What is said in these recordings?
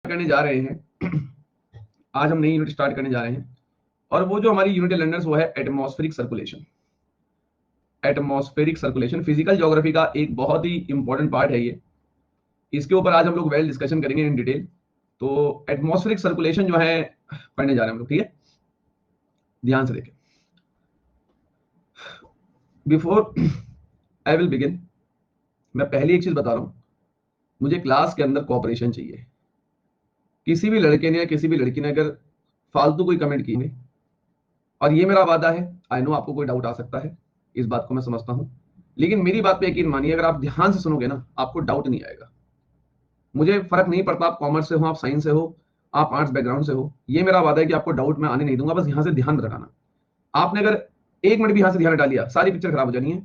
करने जा रहे हैं। आज हम नई यूनिट स्टार्ट करने जा रहे हैं और वो जो हमारी यूनिट है लर्नर्स वो है atmospheric circulation. Atmospheric circulation physical geography का एक बहुत ही इंपॉर्टेंट पार्ट है ये। इसके ऊपर आज हम लोग वेल डिस्कशन करेंगे इन डिटेल। तो एटमॉस्फेरिक सर्कुलेशन जो है पढ़ने जा रहे हैं हम लोग, ठीक है। ध्यान से देखें। बिफोर आई विल बिगिन, मैं पहली एक चीज बता रहा हूं, मुझे क्लास के अंदर कोऑपरेशन चाहिए। किसी भी लड़के ने या किसी भी लड़की ने अगर फालतू कोई कमेंट की है, और ये मेरा वादा है, आई नो आपको कोई डाउट आ सकता है, इस बात को मैं समझता हूं, लेकिन मेरी बात पे यकीन मानिए, अगर आप ध्यान से सुनोगे ना आपको डाउट नहीं आएगा। मुझे फर्क नहीं पड़ता आप कॉमर्स से हो, आप साइंस से हो, आप आर्ट्स बैकग्राउंड से हो, ये मेरा वादा है कि आपको डाउट मैं आने नहीं दूंगा। बस यहां से ध्यान रखना, आपने अगर एक मिनट भी यहां से ध्यान हटा लिया सारी पिक्चर खराब हो जानी है।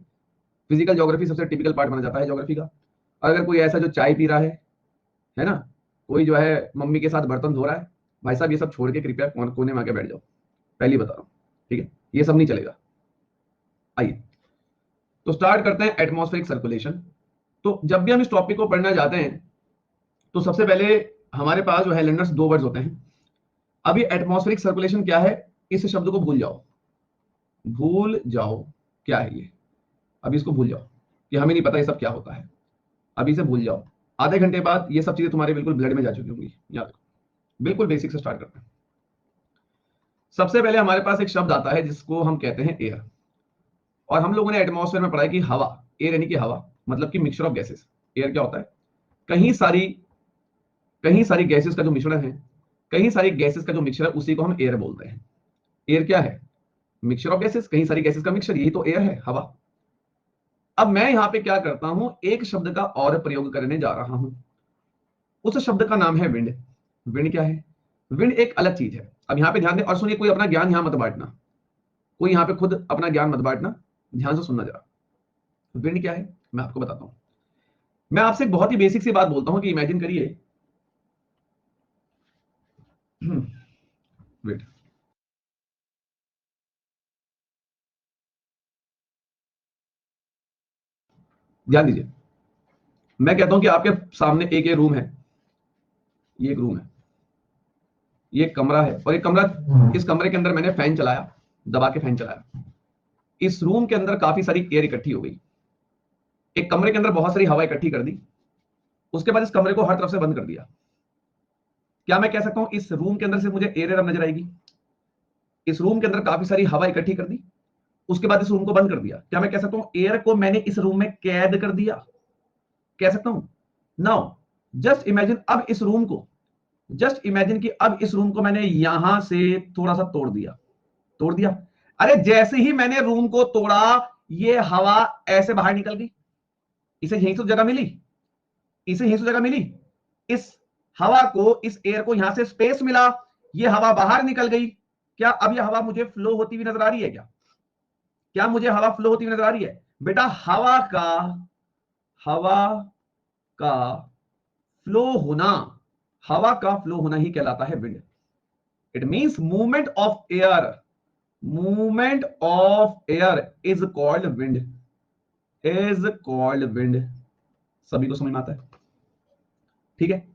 फिजिकल ज्योग्राफी सबसे टिपिकल पार्ट माना जाता है ज्योग्राफी का। अगर कोई ऐसा जो चाय पी रहा है ना, कोई जो है मम्मी के साथ बर्तन धो रहा है, भाई साहब ये सब छोड़ के कृपया कोने में आके बैठ जाओ, पहली बता रहा हूं, ठीक है। ये सब नहीं चलेगा। आइए तो स्टार्ट करते हैं एटमॉस्फेरिक सर्कुलेशन। तो जब भी हम इस टॉपिक को पढ़ना जाते हैं तो सबसे पहले हमारे पास जो है लर्नर्स दो वर्ड्स होते हैं। अभी एटमॉस्फेरिक सर्कुलेशन क्या है, इस शब्द को भूल जाओ, भूल जाओ क्या है ये। अभी इसको भूल जाओ कि हमें नहीं पता ये सब क्या होता है, अभी से भूल जाओ। आधे घंटे बाद ये सब चीजें तुम्हारे बिल्कुल ब्लड में जा चुकी होंगी। याद रखो, बिल्कुल बेसिक से स्टार्ट करते हैं। सबसे पहले हमारे पास एक शब्द आता है जिसको हम कहते हैं एयर। और हम लोगों ने एटमॉस्फेयर में पढ़ा है कि हवा, एयर यानी कि हवा मतलब कि मिक्सचर ऑफ गैसेस। एयर क्या होता है, कहीं सारी कहीं सारी गैसेस का जो मिश्रण है, कहीं सारी गैसेस का जो मिक्सचर है उसी को हम एयर बोलते हैं। एयर क्या है, मिक्सचर ऑफ गैसेस, कहीं सारी गैसेस का मिक्सचर, यही तो एयर है, हवा। अब मैं यहां पे क्या करता हूं, एक शब्द का और प्रयोग करने जा रहा हूं। उस शब्द का नाम है विंड। विंड क्या है, विंड एक अलग चीज है। अब यहां पे ध्यान दें और सुनिए, कोई अपना ज्ञान यहां मत बांटना, कोई यहां पे खुद अपना ज्ञान मत बांटना, ध्यान से सुनना जरा। विंड क्या है मैं आपको बताता हूं। मैं आपसे एक बहुत ही बेसिक सी बात बोलता हूं कि इमेजिन करिए, वेट, ध्यान दीजिए। मैं कहता हूं कि आपके सामने एक ये रूम है, ये एक रूम है, ये एक कमरा है, और एक कमरा, इस कमरे के अंदर मैंने फैन चलाया, दबा के फैन चलाया। इस रूम के अंदर काफी सारी एयर इकट्ठी हो गई, एक कमरे के अंदर बहुत सारी हवा इकट्ठी कर दी। उसके बाद इस कमरे को हर तरफ से बंद कर दिया। क्या मैं कह सकता हूं इस रूम के अंदर से मुझे एयर अब नजर आएगी? इस रूम के अंदर काफी सारी हवा इकट्ठी कर दी, उसके बाद इस रूम को बंद कर दिया। क्या मैं कह सकता हूं एयर को मैंने इस रूम में कैद कर दिया? कह सकता हूं। नाउ जस्ट इमेजिन, अब इस रूम को, जस्ट इमेजिन कि अब इस रूम को मैंने यहां से थोड़ा सा तोड़ दिया, तोड़ दिया। अरे जैसे ही मैंने रूम को तोड़ा, ये हवा ऐसे बाहर निकल गई, इसे यहीं से जगह मिली, इसे यहीं से जगह मिली, इस हवा को, इस एयर को यहां से स्पेस मिला, ये हवा बाहर निकल गई। क्या अब यह हवा मुझे फ्लो होती हुई नजर आ रही है? क्या क्या मुझे हवा फ्लो होती हुई नजर आ रही है? बेटा हवा का फ्लो होना, हवा का फ्लो होना ही कहलाता है wind. It means movement of air, movement of air is called wind, is called wind. सभी को समझ में आता है? ठीक है।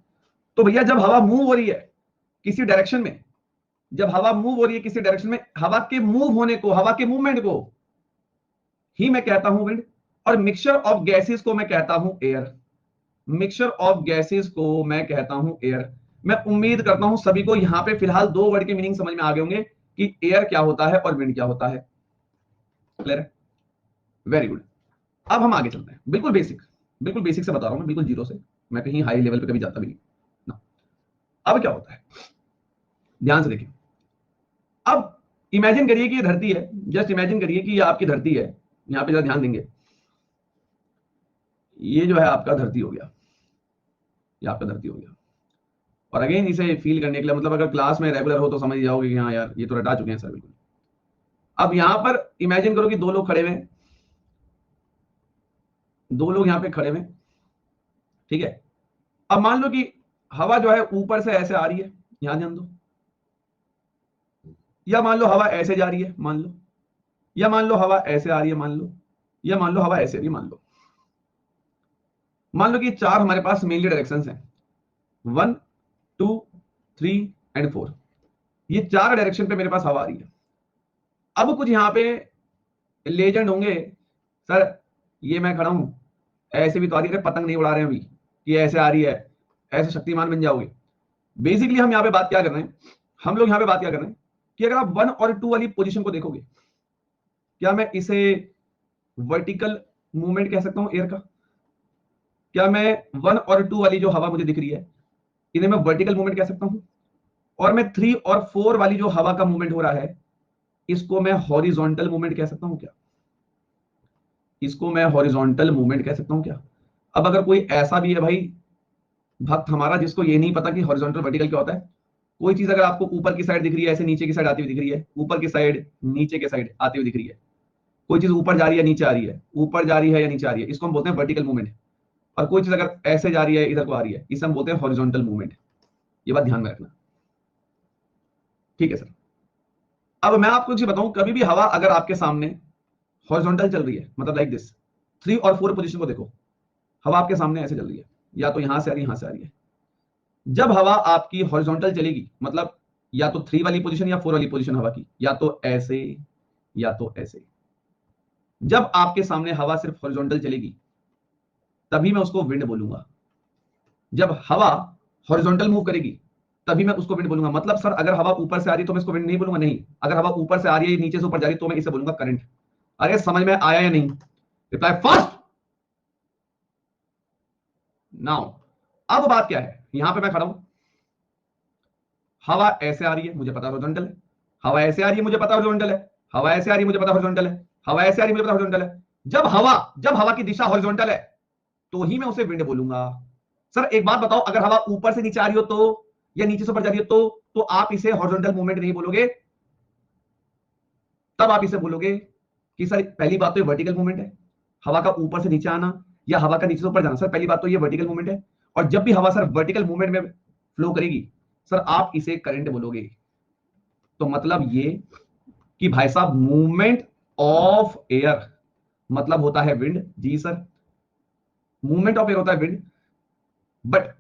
तो भैया जब हवा मूव हो रही है किसी डायरेक्शन में, जब हवा मूव हो रही है किसी डायरेक्शन में, हवा के मूव होने को, हवा के मूवमेंट को ही मैं कहता हूं विंड। और मिक्सचर ऑफ गैसेस को मैं कहता हूं एयर, मिक्सचर ऑफ गैसेस को मैं कहता हूं एयर। मैं उम्मीद करता हूं सभी को यहां पे फिलहाल दो वर्ड के मीनिंग समझ में आ गए होंगे कि एयर क्या होता है और विंड क्या होता है। क्लियर है? Very good. अब हम आगे चलते हैं, बिल्कुल बेसिक, बिल्कुल बेसिक से बता रहा हूं मैं, बिल्कुल जीरो से, मैं कहीं हाई लेवल पे कभी जाता भी नहीं ना। अब क्या होता है, ध्यान से देखिए। अब इमेजिन करिए कि ये धरती है, जस्ट इमेजिन करिए कि ये आपकी धरती है। यहां पे जरा ध्यान देंगे, ये जो है आपका धरती हो गया, ये आपका धरती हो गया। और अगेन इसे फील करने के लिए, मतलब अगर क्लास में रेगुलर हो तो समझ जाओगे कि हाँ यार ये तो रटा चुके हैं सर, बिल्कुल। अब यहां पर इमेजिन करो कि दो लोग खड़े हुए हैं, दो लोग यहां पे खड़े हुए हैं, ठीक है। अब मान लो कि हवा जो है ऊपर से ऐसे आ रही है, यहां ध्यान दो, या मान लो हवा ऐसे जा रही है, मान लो, या मान लो हवा ऐसे आ रही है, मान लो, या मान लो हवा ऐसे आ रही है, मान लो। मान लो कि चार हमारे पास मेनली डायरेक्शंस हैं, 1 2, 3 एंड 4, ये 4 डायरेक्शन पे मेरे पास हवा आ रही है। अब कुछ यहां पे लेजेंड होंगे, सर ये मैं खड़ा हूं, ऐसे भी तो आ रही है, पतंग नहीं उड़ा रहे हैं अभी कि ऐसे आ रही है, ऐसे शक्तिमान बन जाओगे। बेसिकली हम यहां पे बात क्या कर रहे हैं, हम लोग यहां पे बात क्या कर रहे हैं कि अगर आप 1 और 2 वाली पोजीशन को देखोगे, क्या मैं इसे वर्टिकल मूवमेंट कह सकता हूं एयर का? क्या मैं 1 और 2 वाली जो हवा मुझे दिख रही है, इन्हें मैं वर्टिकल मूवमेंट कह सकता हूं? और मैं 3 और 4 वाली जो हवा का मूवमेंट हो रहा है, इसको मैं हॉरिजॉन्टल मूवमेंट कह सकता हूं क्या? इसको मैं हॉरिजॉन्टल मूवमेंट कह सकता हूं क्या? अब अगर कोई ऐसा भी है भाई भक्त हमारा जिसको ये नहीं पता कि हॉरिजॉन्टल वर्टिकल क्या होता है, कोई चीज अगर आपको ऊपर की साइड दिख रही है, ऐसे नीचे की साइड आती हुई दिख रही है, ऊपर की साइड नीचे की साइड आती हुई दिख रही है, कोई चीज ऊपर जा रही है नीचे आ रही है, ऊपर जा रही है या नीचे आ रही है, इसको हम बोलते हैं वर्टिकल मूवमेंट। और कोई चीज अगर ऐसे जा रही है इधर को आ रही है, इसे हम बोलते हैं हॉरिजॉन्टल मूवमेंट। ये बात ध्यान में रखना, ठीक है सर। अब मैं आपको चीज बताऊं, कभी भी हवा अगर आपके सामने हॉरिजॉन्टल चल रही है, मतलब लाइक दिस, 3 और 4 पोजीशन को देखो, हवा आपके सामने ऐसे चल रही है, या तो यहां से आ रही है, यहां से आ रही है। जब हवा आपकी हॉरिजॉन्टल चलेगी, मतलब या तो 3 वाली पोजीशन या 4 वाली पोजीशन हवा की, या तो ऐसे या तो ऐसे। जब आपके सामने हवा सिर्फ हॉरिजॉन्टल चलेगी, तभी मैं उसको विंड बोलूंगा। जब हवा हॉरिजॉन्टल मूव करेगी, तभी मैं उसको विंड बोलूंगा। मतलब सर अगर हवा ऊपर से आ रही तो मैं इसको विंड नहीं बोलूंगा? नहीं, अगर हवा ऊपर से आ रही है नीचे से ऊपर जा रही तो मैं इसे बोलूंगा करंट। अरे समझ में आया या नहीं? Reply fast now. अब बात क्या है, यहां पे मैं खड़ा हूं, हवा ऐसे आ रही है, मुझे पता हॉरिजॉन्टल है। हवा ऐसे आ रही है, मुझे पता हॉरिजॉन्टल है। हवा ऐसे आ रही है, मुझे पता हॉरिजॉन्टल है। हवा ऐसे आ रही है, मुझे पता हॉरिजॉन्टल है। जब हवा की दिशा हॉरिजॉन्टल है, तो ही मैं उसे विंड बोलूंगा। सर एक बात बताओ, अगर हवा ऊपर से नीचे आ रही हो तो, या नीचे से ऊपर जा रही हो तो आप इसे हॉरिजॉन्टल मूवमेंट नहीं बोलोगे, तब आप इसे बोलोगे कि सर पहली बात तो ये वर्टिकल मूवमेंट है, हवा का ऊपर से नीचे आना या हवा का नीचे से ऊपर जाना। सर पहली बात तो ये वर्टिकल मूवमेंट है, और जब भी हवा सर वर्टिकल मूवमेंट में फ्लो करेगी, सर आप इसे करंट बोलोगे। तो मतलब ये कि भाई साहब मूवमेंट ऑफ एयर मतलब होता है विंड। जी सर, मूवमेंट ऑफ एयर होता है विंड, बट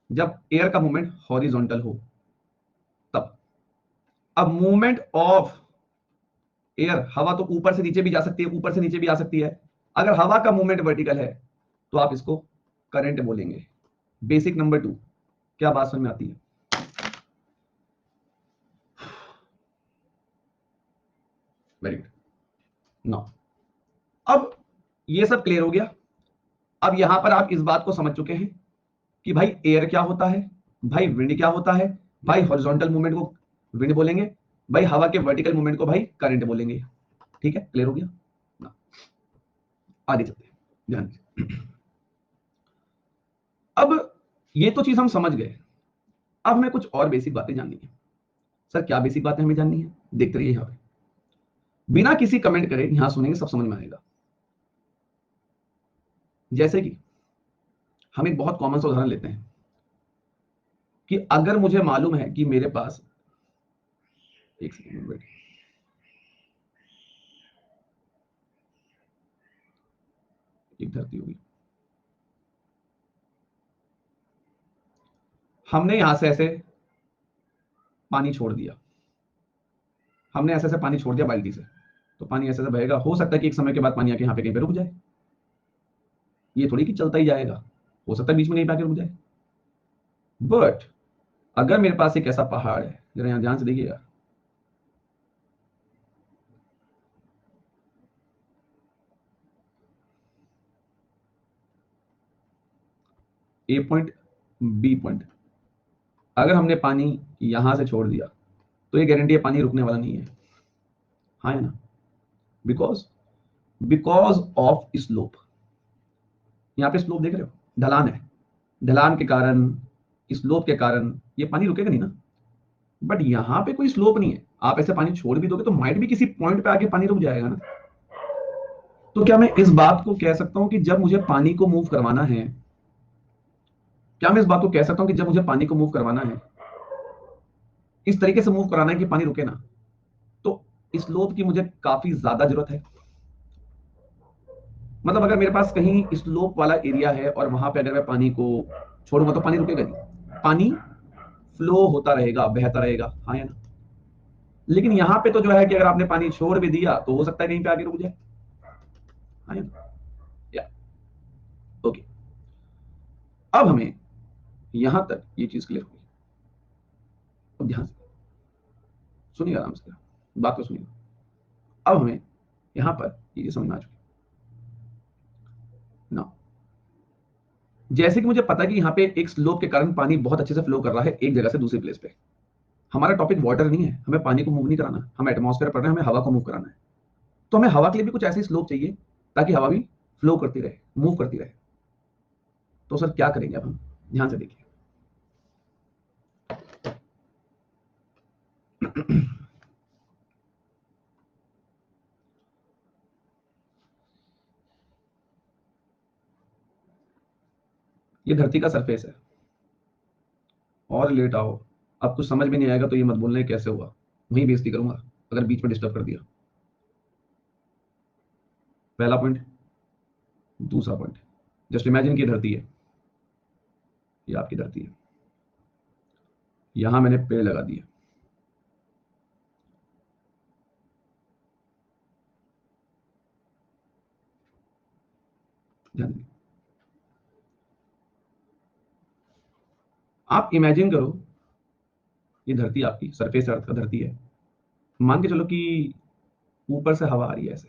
जब एयर का मूवमेंट हॉरिजॉन्टल हो तब। अब मूवमेंट ऑफ एयर, हवा तो ऊपर से नीचे भी जा सकती है, ऊपर से नीचे भी आ सकती है। अगर हवा का मूवमेंट वर्टिकल है तो आप इसको करंट बोलेंगे। बेसिक नंबर 2, क्या बात समझ में आती है? Very good. नाउ अब ये सब क्लियर हो गया। अब यहां पर आप इस बात को समझ चुके हैं कि भाई एयर क्या होता है, भाई विंड क्या होता है, भाई हॉरिजॉन्टल मूवमेंट को विंड बोलेंगे, भाई हवा के वर्टिकल मूवमेंट को भाई करंट बोलेंगे। ठीक है, क्लियर हो गया ना? आगे चलते हैं, ध्यान दीजिए। अब ये तो चीज हम समझ गए, अब हमें कुछ और बेसिक बातें जाननी है। सर क्या बेसिक बातें हमें जाननी है? देखते रहिए, यहां पे बिना किसी कमेंट करे यहां सुनेंगे, सब समझ में आएगा। जैसे कि हम एक बहुत कॉमन सा उदाहरण लेते हैं कि अगर मुझे मालूम है कि मेरे पास, एक सेकंड वेट, एक धरती होगी, हमने यहां से ऐसे पानी छोड़ दिया, हमने ऐसे ऐसे पानी छोड़ दिया बाल्टी से, तो पानी ऐसे ऐसे बहेगा। हो सकता है कि एक समय के बाद पानी आके यहाँ पे कहीं पे रुक जाए, ये थोड़ी कि चलता ही जाएगा, हो सकता है बीच में नहीं पाके रुक जाए। बट अगर मेरे पास एक ऐसा पहाड़ है, जरा यहां ध्यान से देखिएगा, ए पॉइंट, बी पॉइंट, अगर हमने पानी यहां से छोड़ दिया तो ये गारंटी है पानी रुकने वाला नहीं है। हाँ है ना? Because because of slope. यहाँ पे स्लोप देख रहे हो, ढलान है, ढलान के कारण, स्लोप के कारण ये पानी रुकेगा नहीं ना। बट यहाँ पे कोई स्लोप नहीं है, आप ऐसे पानी छोड़ भी दोगे तो माइट भी किसी पॉइंट पे आके पानी रुक जाएगा ना। तो क्या मैं इस बात को कह सकता हूं कि जब मुझे पानी को मूव करवाना है, क्या मैं इस बात को कह सकता हूं कि जब मुझे पानी को मूव करवाना है, इस तरीके से मूव कराना है कि पानी रुके ना, तो स्लोप की मुझे काफी ज्यादा जरूरत है। मतलब अगर मेरे पास कहीं स्लोप वाला एरिया है और वहां पे अगर मैं पानी को छोड़ूंगा तो पानी रुकेगा नहीं। पानी फ्लो होता रहेगा, बहता रहेगा, हाँ या ना। लेकिन यहाँ पे तो जो है कि अगर आपने पानी छोड़ भी दिया तो हो सकता है कहीं पे आगे रुक जाए, हाँ या ना। या ओके, अब हमें यहां तक ये चीज क्लियर होगी। अब ध्यान से सुनिएगा, आराम से बात को सुनिएगा। अब हमें यहां पर ये समझ में आ चुकी ना, जैसे कि मुझे पता है कि यहाँ पे एक स्लोप के कारण पानी बहुत अच्छे से फ्लो कर रहा है एक जगह से दूसरी प्लेस पे। हमारा टॉपिक वाटर नहीं है, हमें पानी को मूव नहीं कराना, हम एटमॉस्फेयर पढ़ रहे हैं, हमें हवा को मूव कराना है। तो हमें हवा के लिए भी कुछ ऐसी स्लोप चाहिए ताकि हवा भी फ्लो करती रहे, मूव करती रहे। तो सर क्या करेंगे अब हम, ध्यान से देखिए। ये धरती का सरफेस है, और लेट आओ, अब कुछ समझ में नहीं आएगा तो ये मत बोलना कैसे हुआ, वहीं बेइज्जती करूंगा अगर बीच में डिस्टर्ब कर दिया। पहला पॉइंट। दूसरा पॉइंट, जस्ट इमेजिन की धरती है, ये आपकी धरती है, यहां मैंने पेड़ लगा दिए, ध्यान दीजिए। आप इमेजिन करो, ये धरती आपकी सरफेस अर्थ का धरती है, मान के चलो कि ऊपर से हवा आ रही है ऐसे,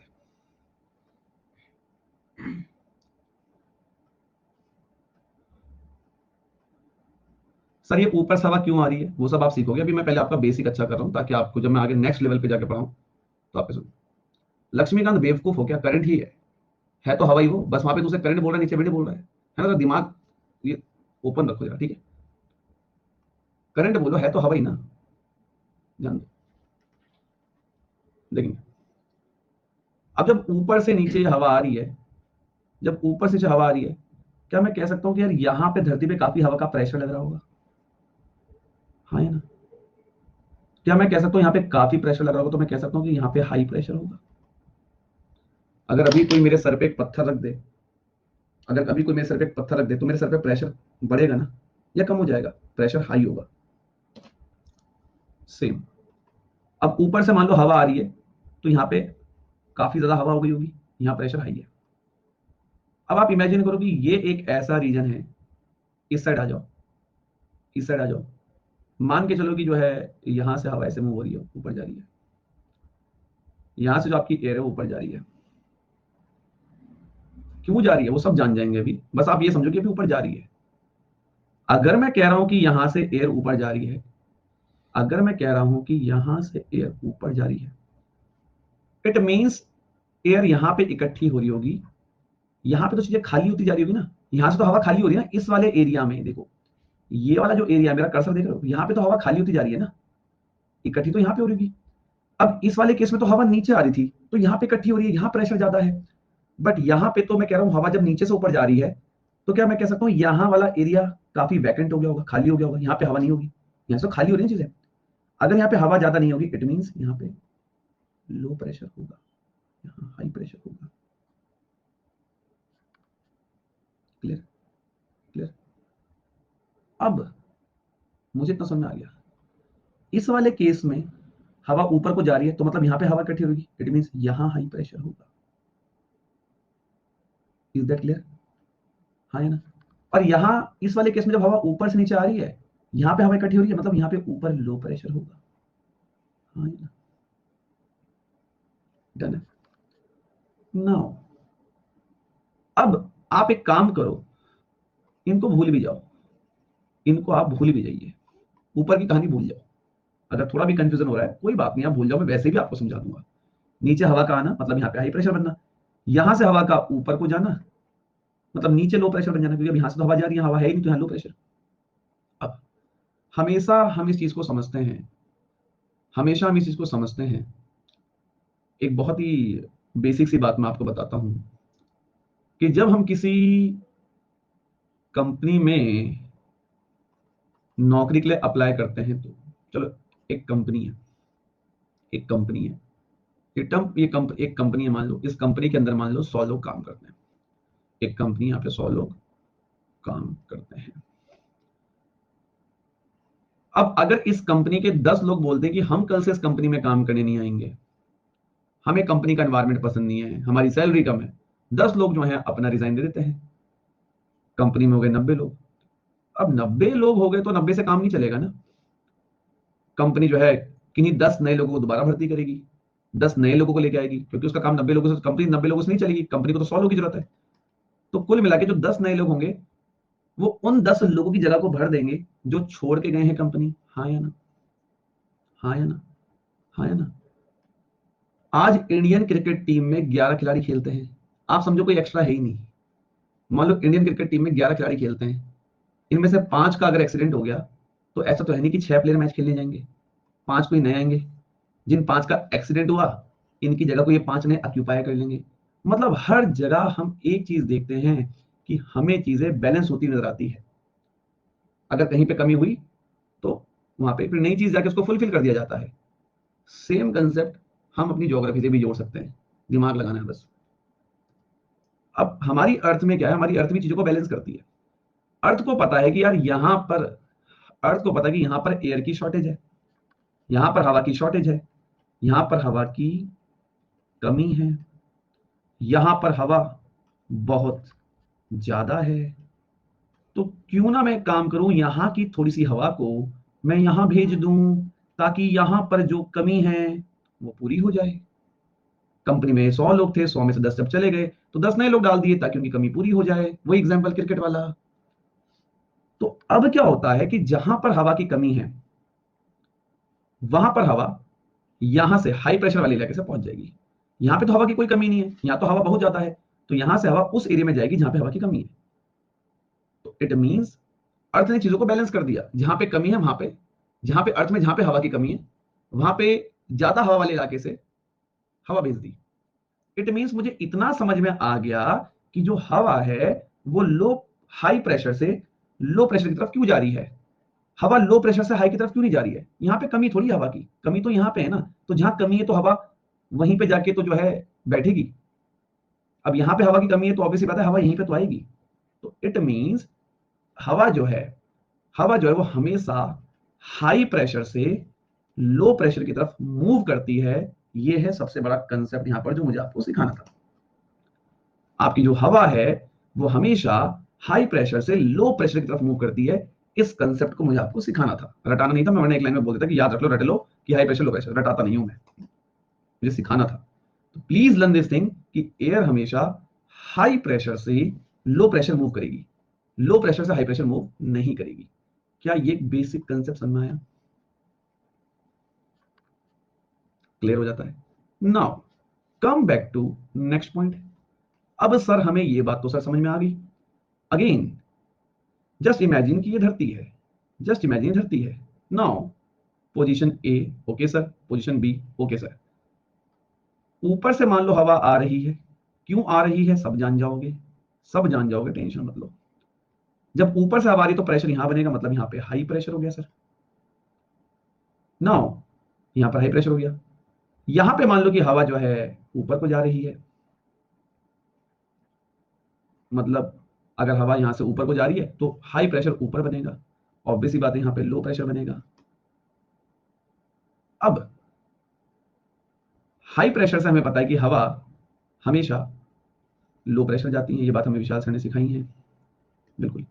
सर ये ऊपर से हवा क्यों आ रही है वो सब आप सीखोगे, अभी मैं पहले आपका बेसिक अच्छा कर रहा हूं ताकि आपको जब मैं आगे नेक्स्ट लेवल पे जाके पढ़ाऊं तो आप सुनो। लक्ष्मीकांत बेवकूफ हो क्या, करंट ही है तो हवा ही वो, बस वहां पे दूसरे करंट बोल रहा है, नीचे विंड बोल रहा है ना। तो दिमाग ये ओपन रखो जरा, ठीक है। करंट बोलो, है तो हवा ही ना, ध्यान दो। देखेंगे अब जब ऊपर से नीचे हवा आ रही है, जब ऊपर से नीचे हवा आ रही है, क्या मैं कह सकता हूं कि यार यहां पे धरती पे काफी हवा का प्रेशर लग रहा होगा, हाँ या ना। क्या मैं कह सकता हूं यहाँ पे काफी प्रेशर लग रहा होगा, तो मैं कह सकता हूं कि यहाँ पे हाई प्रेशर होगा। अगर अभी कोई मेरे सर पे एक पत्थर रख दे, अगर अभी कोई मेरे सर पे एक पत्थर रख दे तो मेरे सर पे प्रेशर बढ़ेगा ना या कम हो जाएगा, प्रेशर हाई होगा। सेम, अब ऊपर से मान लो हवा आ रही है तो यहाँ पे काफी ज्यादा हवा हो गई होगी, यहाँ प्रेशर हाई है। अब आप इमेजिन करो कि ये एक ऐसा रीजन है, इस साइड आ जाओ, इस साइड आ जाओ, मान के चलो कि जो है यहां से हवा ऐसे मूव हो रही है, ऊपर जा रही है, यहां से जो आपकी एयर है ऊपर जा रही है। क्यों जा रही है वो सब जान जाएंगे अभी, बस आप ये समझो कि अभी ऊपर जा रही है। अगर मैं कह रहा हूं कि यहां से एयर ऊपर जा रही है, अगर मैं कह रहा हूं कि यहां से एयर ऊपर जा रही है, इट मीन्स एयर यहां पे इकट्ठी हो रही होगी, यहां पे तो चीजें खाली होती जा रही होगी ना, यहां से तो हवा खाली हो रही है ना, इस वाले एरिया में देखो, ये वाला जो एरिया मेरा कर्सर देख रहे हो, यहाँ पे तो हवा खाली होती जा रही है ना, इकट्ठी तो यहाँ पे हो रही होगी। अब इस वाले केस में तो हवा नीचे आ रही थी तो यहाँ पे इकट्ठी हो रही है, यहाँ प्रेशर ज्यादा है। बट यहाँ पे तो मैं कह रहा हूँ हवा जब नीचे से ऊपर जा रही है, तो क्या मैं कह सकता हूँ यहाँ वाला एरिया काफी वैकेंट हो गया होगा, खाली हो गया होगा, यहाँ पे हवा नहीं होगी, यहाँ से तो खाली हो रही है चीजें। अगर यहाँ पे हवा ज्यादा नहीं होगी, इट मीन्स यहाँ पे लो प्रेशर होगा, यहाँ हाई प्रेशर होगा। Clear, clear. अब मुझे इतना समझ में आ गया, इस वाले केस में हवा ऊपर को जा रही है तो मतलब यहाँ पे हवा इकट्ठी होगी, इट मीन्स यहाँ हाई प्रेशर होगा। इज दैट क्लियर, हाँ है ना। और यहाँ इस वाले केस में जब हवा ऊपर से नीचे आ रही है, यहाँ पे हवा इकट्ठी हो रही है, मतलब यहाँ पे ऊपर लो प्रेशर होगा, हाँ है ना। डन है। नाउ अब आप एक काम करो, इनको भूल भी जाओ, इनको आप भूल भी जाइए, ऊपर की कहानी भूल जाओ। अगर थोड़ा भी कंफ्यूजन हो रहा है कोई बात नहीं, आप भूल जाओ, मैं वैसे भी आपको समझा दूंगा। नीचे हवा का आना मतलब यहाँ पे हाई प्रेशर बनना, यहां से हवा का ऊपर को जाना मतलब नीचे लो प्रेशर बन जाना, क्योंकि अब यहां से तो हवा जा रही है, हवा है ही नहीं तो यहाँ लो प्रेशर। अब हमेशा हम इस चीज को समझते हैं, हमेशा हम इस चीज को समझते हैं, एक बहुत ही बेसिक सी बात मैं आपको बताता हूं कि जब हम किसी कंपनी में नौकरी के लिए अप्लाई करते हैं तो चलो, एक कंपनी है, एक कंपनी है, एक कंपनी है, मान लो इस कंपनी के अंदर मान लो 100 लोग काम करते हैं, एक कंपनी यहाँ पे 100 लोग काम करते हैं। अब अगर इस कंपनी के 10 लोग बोलते हैं कि हम कल से इस कंपनी में काम करने नहीं आएंगे, हमें कंपनी का एनवायरमेंट पसंद नहीं है, हमारी सैलरी कम है, 10 लोग जो है अपना रिजाइन दे देते हैं। कंपनी में हो गए 90 लोग। अब 90 लोग हो गए तो 90 से काम नहीं चलेगा ना। कंपनी जो है किन्हीं 10 नए लोगों को दोबारा भर्ती करेगी, 10 नए लोगों को लेके आएगी, क्योंकि उसका काम 90 लोगों से, कंपनी 90 लोगों से नहीं चलेगी, कंपनी को तो 100 लोगों की जरूरत है। तो कुल मिला के जो 10 नए लोग होंगे वो उन 10 लोगों की जगह को भर देंगे जो छोड़ के गए हैं कंपनी। हाँ या ना? हाँ या ना? हाँ या ना? आज इंडियन क्रिकेट टीम में 11 खिलाड़ी खेलते हैं। आप समझो कोई एक्स्ट्रा है ही नहीं। मान लो इंडियन क्रिकेट टीम में 11 खिलाड़ी खेलते हैं, इनमें से 5 का अगर एक्सीडेंट हो गया तो ऐसा तो है नहीं कि 6 प्लेयर मैच खेलने जाएंगे, 5 कोई नए आएंगे। जिन 5 का एक्सीडेंट हुआ इनकी जगह को ये 5 नए ऑक्यूपाई कर लेंगे। मतलब हर जगह हम एक चीज देखते हैं कि हमें चीजें बैलेंस होती नजर आती है। अगर कहीं पे कमी हुई तो वहां पे फिर नई चीज जाके उसको फुलफिल कर दिया जाता है। सेम कंसेप्ट हम अपनी ज्योग्राफी से भी जोड़ सकते हैं, दिमाग लगाना है बस। अब हमारी अर्थ में क्या है, हमारी अर्थ भी चीजों को बैलेंस करती है। अर्थ को पता है कि यार यहां पर, अर्थ को पता है कि यहां पर एयर की शॉर्टेज है, यहां पर हवा की शॉर्टेज है, यहां पर हवा की कमी है, यहां पर हवा बहुत ज्यादा है। तो क्यों ना मैं काम करूं, यहां की थोड़ी सी हवा को मैं यहां भेज दूं ताकि यहां पर जो कमी है वो पूरी हो जाए। कंपनी में 100 लोग थे, 100 में से 10 जब चले गए तो 10 नए लोग डाल दिए ताकि उनकी कमी पूरी हो जाए। वही एग्जांपल क्रिकेट वाला। तो अब क्या होता है कि जहां पर हवा की कमी है वहां पर हवा यहां से हाई प्रेशर वाले इलाके से पहुंच जाएगी। यहां पे तो हवा की कोई कमी नहीं है, यहां तो हवा बहुत ज्यादा है, तो यहां से हवा उस एरिया में जाएगी जहां पे हवा की कमी है। तो इट मींस अर्थ ने चीजों को बैलेंस कर दिया। जहां पे कमी है वहां पे, जहां पे अर्थ में जहां पे हवा की कमी है वहां पे ज्यादा हवा वाले इलाके से हवा भेज दी। इट मींस मुझे इतना समझ में आ गया कि जो हवा है वो लो, हाई प्रेशर से लो प्रेशर की तरफ क्यों जा रही है। हवा लो प्रेशर से हाई की तरफ क्यों नहीं जा रही है? यहाँ पे कमी थोड़ी, हवा की कमी तो यहाँ पे है ना। तो जहां कमी है तो हवा वहीं पे जाके तो जो है बैठेगी। अब यहाँ पे हवा की कमी है तो ऑब्वियसली बात है हवा यहीं पे तो आएगी। तो इट मींस हवा जो है, हवा जो है वो हमेशा हाई प्रेशर से लो प्रेशर की तरफ मूव करती है। ये है सबसे बड़ा कंसेप्ट यहाँ पर जो मुझे आपको सिखाना था। आपकी जो हवा है वो हमेशा हाई प्रेशर से लो प्रेशर की तरफ मूव करती है। इस कंसेप्ट को मुझे आपको सिखाना था, रटाना नहीं था। मैं वरना एक लाइन में बोल देता कि याद रख लो, रट लो कि हाई प्रेशर लो प्रेशर। रटाता नहीं हूं मैं, मुझे सिखाना था। तो प्लीज लर्न दिस थिंग कि एयर हमेशा हाई प्रेशर से लो प्रेशर मूव करेगी, लो प्रेशर से हाई प्रेशर मूव नहीं करेगी। क्या ये बेसिक कंसेप्ट समझ में आया? क्लियर हो जाता है? Now come back to next point. अब सर हमें ये बात तो सर समझ में आ गई। अगेन जस्ट इमेजिन कि ये धरती है, जस्ट इमेजिन धरती है। Now position A okay sir, position B okay sir. ऊपर से मान लो हवा आ रही है, क्यों आ रही है सब जान जाओगे, सब जान जाओगे, टेंशन मत लो। जब ऊपर से हवा आ रही तो प्रेशर यहां बनेगा, मतलब यहां पे हाई प्रेशर हो गया सर। नाउ यहां पर हाई प्रेशर हो गया। यहां पे मान लो कि हवा जो है ऊपर को जा रही है, मतलब अगर हवा यहां से ऊपर को जा रही है तो हाई प्रेशर ऊपर बनेगा, ऑब्वियसली बात है यहां पे लो प्रेशर बनेगा। अब हाई प्रेशर से हमें पता है कि हवा हमेशा लो प्रेशर जाती है, ये बात हमें विशाल सर ने सिखाई है। बिल्कुल।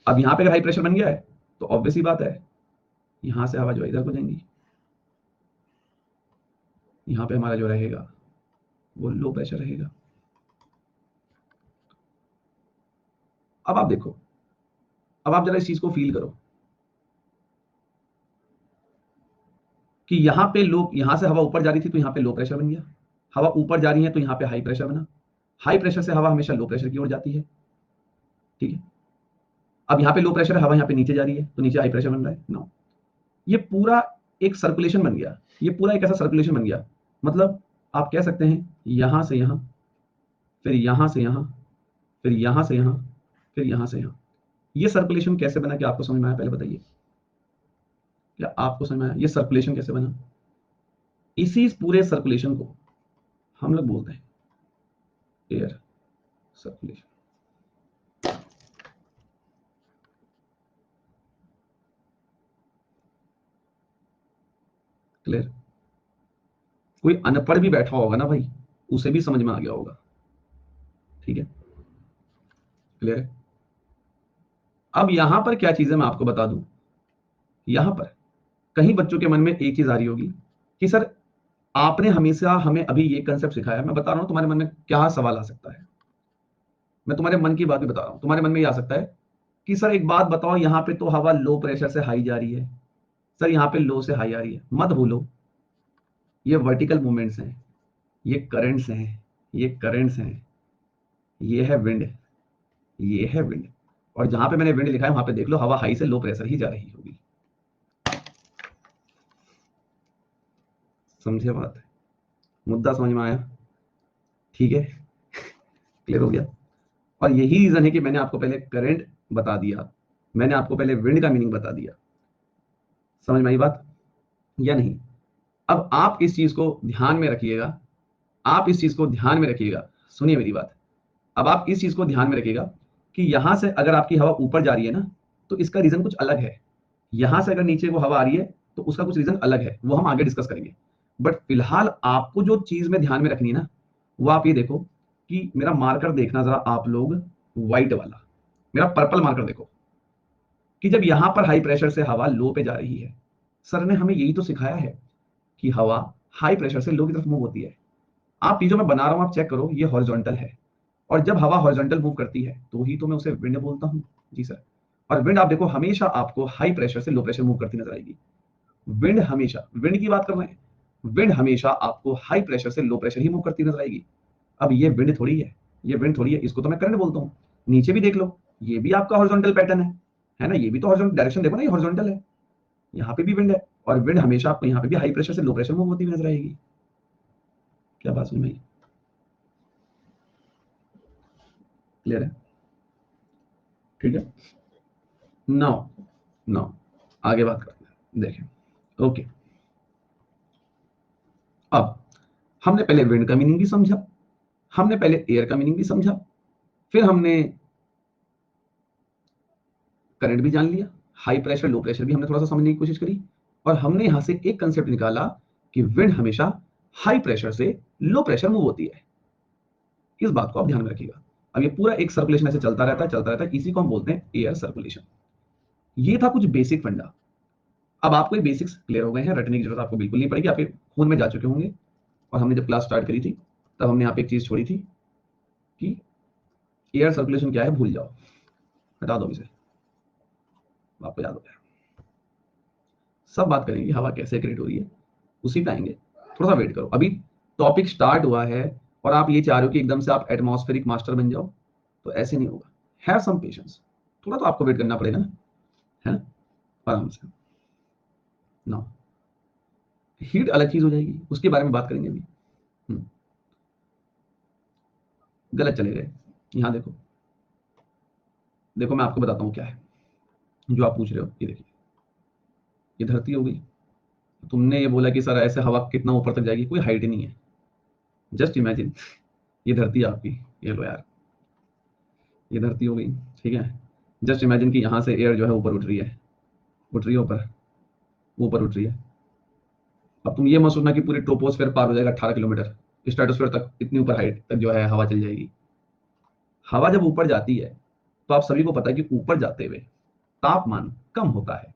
अब यहां पे अगर हाई प्रेशर बन गया है तो ऑब्वियसली बात है यहां से हवा जो इधर को जाएंगी, यहां पे हमारा जो रहेगा वो लो प्रेशर रहेगा। अब आप देखो, अब आप जरा इस चीज को फील करो कि यहां पे लो, यहां से हवा ऊपर जा रही थी तो यहां पे लो प्रेशर बन गया, हवा ऊपर जा रही है तो यहां पे हाई प्रेशर बना, हाई प्रेशर से हवा हमेशा लो प्रेशर की ओर जाती है। ठीक है। अब यहाँ पे लो प्रेशर है, हवा यहाँ पे नीचे जा रही है तो नीचे हाई प्रेशर बन रहा है। नो, ये पूरा एक सर्कुलेशन बन गया, ये पूरा एक ऐसा सर्कुलेशन बन गया। मतलब आप कह सकते हैं यहां से यहां, फिर यहां से यहां, फिर यहां से यहां, फिर यहां से यहां। ये सर्कुलेशन कैसे बना, क्या आपको समझ में आया? पहले बताइए, क्या आपको समझ में आया ये सर्कुलेशन कैसे बना? इसी पूरे सर्कुलेशन को हम लोग बोलते हैं एयर सर्कुलेशन। क्लियर? कोई अनपढ़ भी बैठा होगा ना भाई, उसे भी समझ में आ गया होगा। ठीक है, क्लियर है? अब यहां पर क्या चीज है मैं आपको बता दूं। यहां पर कहीं बच्चों के मन में एक चीज आ रही होगी कि सर आपने हमेशा हमें अभी ये कंसेप्ट सिखाया, मैं बता रहा हूं तुम्हारे मन में क्या सवाल आ सकता है। मैं तुम्हारे मन की बात भी बता रहा हूं, तुम्हारे मन में ये आ सकता है कि सर एक बात बताओ, यहाँ पे तो हवा लो प्रेशर से हाई जा रही है, सर यहाँ पे लो से हाई आ रही है। मत भूलो, ये वर्टिकल मूवमेंट्स हैं, ये करंट्स हैं, ये करंट्स हैं, ये है विंड, ये है विंड। और जहां पे मैंने विंड लिखा है वहां पे देख लो, हवा हाई से लो प्रेशर ही जा रही होगी। समझे बात? मुद्दा समझ में आया? ठीक है, क्लियर हो गया? और यही रीजन है कि मैंने आपको पहले करंट बता दिया, मैंने आपको पहले विंड का मीनिंग बता दिया। समझ में आई बात या नहीं? अब आप इस चीज को ध्यान में रखिएगा, आप इस चीज को ध्यान में रखिएगा, सुनिए मेरी बात। अब आप इस चीज को ध्यान में रखिएगा कि यहां से अगर आपकी हवा ऊपर जा रही है ना, तो इसका रीजन कुछ अलग है। यहां से अगर नीचे को हवा आ रही है तो उसका कुछ रीजन अलग है, वो हम आगे डिस्कस करेंगे। बट फिलहाल आपको जो चीज में ध्यान में रखनी है ना, वो आप ये देखो कि मेरा मार्कर देखना जरा आप लोग, व्हाइट वाला मेरा पर्पल मार्कर देखो, कि जब यहां पर हाई प्रेशर से हवा लो पे जा रही है, सर ने हमें यही तो सिखाया है कि हवा हाई प्रेशर से लो की तरफ मूव होती है। आप ये जो मैं बना रहा हूं आप चेक करो, ये हॉरिजॉन्टल है, और जब हवा हॉरिजॉन्टल मूव करती है तो ही तो मैं उसे विंड बोलता हूं। जी सर। और विंड आप देखो हमेशा आपको हाई प्रेशर से लो प्रेशर मूव करती नजर आएगी। विंड हमेशा, विंड की बात कर रहे हैं, विंड हमेशा आपको हाई प्रेशर से लो प्रेशर ही मूव करती नजर आएगी। अब ये विंड थोड़ी है, ये विंड थोड़ी है, इसको तो मैं करंट बोलता हूँ। नीचे भी देख लो, ये भी आपका हॉरिजॉन्टल पैटर्न है ना, ये भी तो हॉरिजॉन्टल डायरेक्शन देखो ना, ये हॉरिजॉन्टल है, यहाँ पे भी विंड है, और विंड हमेशा आपको यहाँ पे भी हाई प्रेशर से लो प्रेशर मूव होती हुई नजर आएगी। क्या बात सुन भाई? क्लियर है? ठीक है, नाउ नाउ आगे बात करते हैं, देखें। ओके, अब हमने पहले विंड का मीनिंग भी समझा, हमने पहले एयर का मीनिंग भी समझा, फिर हमने करंट भी जान लिया, हाई प्रेशर लो प्रेशर भी हमने थोड़ा सा समझने की कोशिश करी, और हमने यहां से एक कंसेप्ट निकाला कि विंड हमेशा हाई प्रेशर से लो प्रेशर मूव होती है। इस बात को आप ध्यान में रखिएगा। अब ये पूरा एक सर्कुलेशन ऐसे चलता रहता है, चलता रहता है, इसी को हम बोलते हैं एयर सर्कुलेशन। ये था कुछ बेसिक फंडा। अब आपको ये बेसिक्स क्लियर हो गए हैं, रटने की जरूरत आपको बिल्कुल नहीं पड़ेगी, आपके खून में जा चुके होंगे। और हमने जब क्लास स्टार्ट करी थी तब हमने यहाँ पे एक चीज छोड़ी थी कि एयर सर्कुलेशन क्या है, भूल जाओ, हटा दो इसे, आपको याद हो गया। सब बात करेंगे हवा कैसे क्रिएट हो रही है, उसी पे आएंगे। थोड़ा सा वेट करो, अभी टॉपिक स्टार्ट हुआ है और आप ये चाह रहे हो कि एकदम से आप एटमॉस्फेरिक मास्टर बन जाओ, तो ऐसे नहीं होगा। हैव सम पेशेंस, थोड़ा तो आपको वेट करना पड़ेगा ना, है ना? आराम से ना, हीट अलग चीज हो जाएगी, उसके बारे में बात करेंगे अभी। हम्म, गलत चले गए। यहाँ देखो, देखो मैं आपको बताता हूँ क्या है जो आप पूछ रहे हो। ये देखिए, ये धरती हो गई, तुमने ये बोला कि सर ऐसे हवा कितना ऊपर तक जाएगी, कोई हाइट ही नहीं है। जस्ट इमेजिन, ये धरती है आपकी, ये लो यार, ये धरती हो गई, ठीक है। जस्ट इमेजिन कि यहाँ से एयर जो है ऊपर उठ रही है, उठ रही है ऊपर, ऊपर उठ रही है। अब तुम ये मत सोचना कि पूरी ट्रोपोस्फेयर पार हो जाएगा 18 किलोमीटर, स्ट्रेटोस्फेयर तक, इतनी ऊपर हाइट तक जो है हवा चल जाएगी। हवा जब ऊपर जाती है तो आप सभी को पता है कि ऊपर जाते हुए तापमान कम होता है,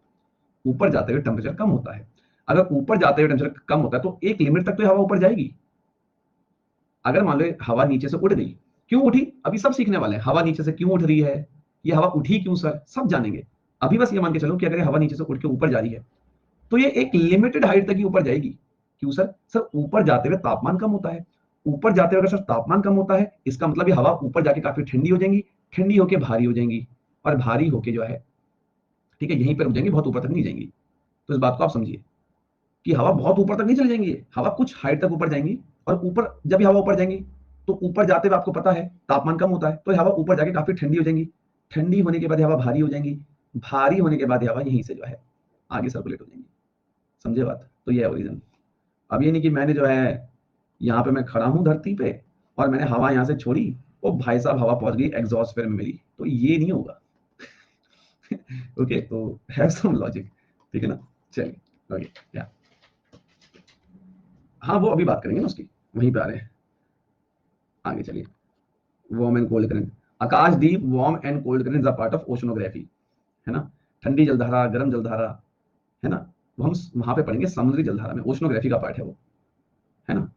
ऊपर जाते हुए टेम्परेचर कम होता है। अगर ऊपर जाते हुए टेम्परेचर कम होता है तो एक लिमिट तक तो हवा ऊपर जाएगी। अगर मान लो हवा नीचे से उड़ गई, क्यों उठी, अभी सब सीखने वाले हैं, हवा नीचे से क्यों उठ रही है, ये हवा उठी क्यों सर, सब जानेंगे। अभी बस ये मान के चलो कि अगर हवा नीचे से उठ के ऊपर जा रही है तो ये एक लिमिटेड हाइट तक ही ऊपर जाएगी। क्यों सर? सर ऊपर जाते हुए तापमान कम होता है, ऊपर जाते हुए अगर सर तापमान कम होता है, इसका मतलब ये हवा ऊपर जाके काफी ठंडी हो जाएंगी, ठंडी होके भारी हो जाएंगी, और भारी होके जो है, ठीक है, यहीं पर रुक जाएंगी, बहुत ऊपर तक नहीं जाएंगी। तो इस बात को आप समझिए कि हवा बहुत ऊपर तक नहीं चली जाएंगी, हवा कुछ हाइट तक ऊपर जाएंगी, और ऊपर जब ये हवा ऊपर जाएंगी तो ऊपर जाते हुए आपको पता है तापमान कम होता है, तो ये हवा ऊपर जाके काफी ठंडी हो जाएंगी, ठंडी होने के बाद ये हवा भारी हो जाएंगी, भारी होने के बाद ये हवा यहीं से जो है आगे सर्कुलेट हो जाएंगी। समझे बात? तो ये है ओरिजिन। अब ये नहीं कि मैंने जो है यहाँ पे मैं खड़ा हूँ धरती पे और मैंने हवा यहाँ से छोड़ी, ओ भाई साहब हवा पहुंच गई एग्जॉस्ट में मेरी, तो ये नहीं होगा। ओके, तो हैव सम लॉजिक, ठीक है ना? चलिए, ओके, या हाँ वो अभी बात करेंगे ना उसकी, वहीं पे आ रहे हैं, आगे चलिए। Warm and cold current, Akashdeep warm and cold current is a part of oceanography, है ना। ठंडी जलधारा, गर्म जलधारा, है ना, वो हम वहां पे पढ़ेंगे समुद्री जलधारा में, ओशनोग्राफी का पार्ट है वो, है ना।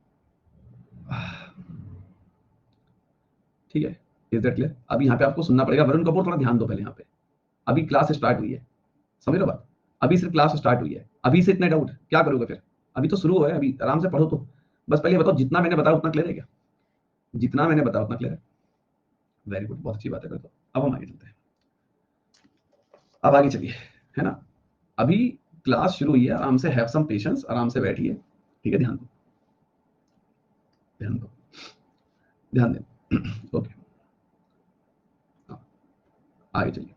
ठीक है, इज दैट क्लियर? अब यहाँ पे आपको सुनना पड़ेगा। वरुण कपूर थोड़ा ध्यान दो पहले यहाँ पे, अभी क्लास स्टार्ट हुई है, समझ लो बात, अभी सिर्फ क्लास स्टार्ट हुई है, अभी से इतने डाउट क्या करोगे फिर? अभी तो शुरू हुआ है, अभी आराम से पढ़ो। तो बस पहले बताओ, जितना मैंने बताया उतना क्लियर है क्या? जितना मैंने बताया उतना क्लियर है? वेरी गुड, बहुत अच्छी बात है। तो अब हम आगे चलते हैं, अब आगे चलिए, है ना। अभी क्लास शुरू हुई है, आराम से हैव सम पेशेंस, आराम से बैठिए, ठीक है। ध्यान दो, ध्यान दो, ध्यान दें। ओके, आगे चलिए।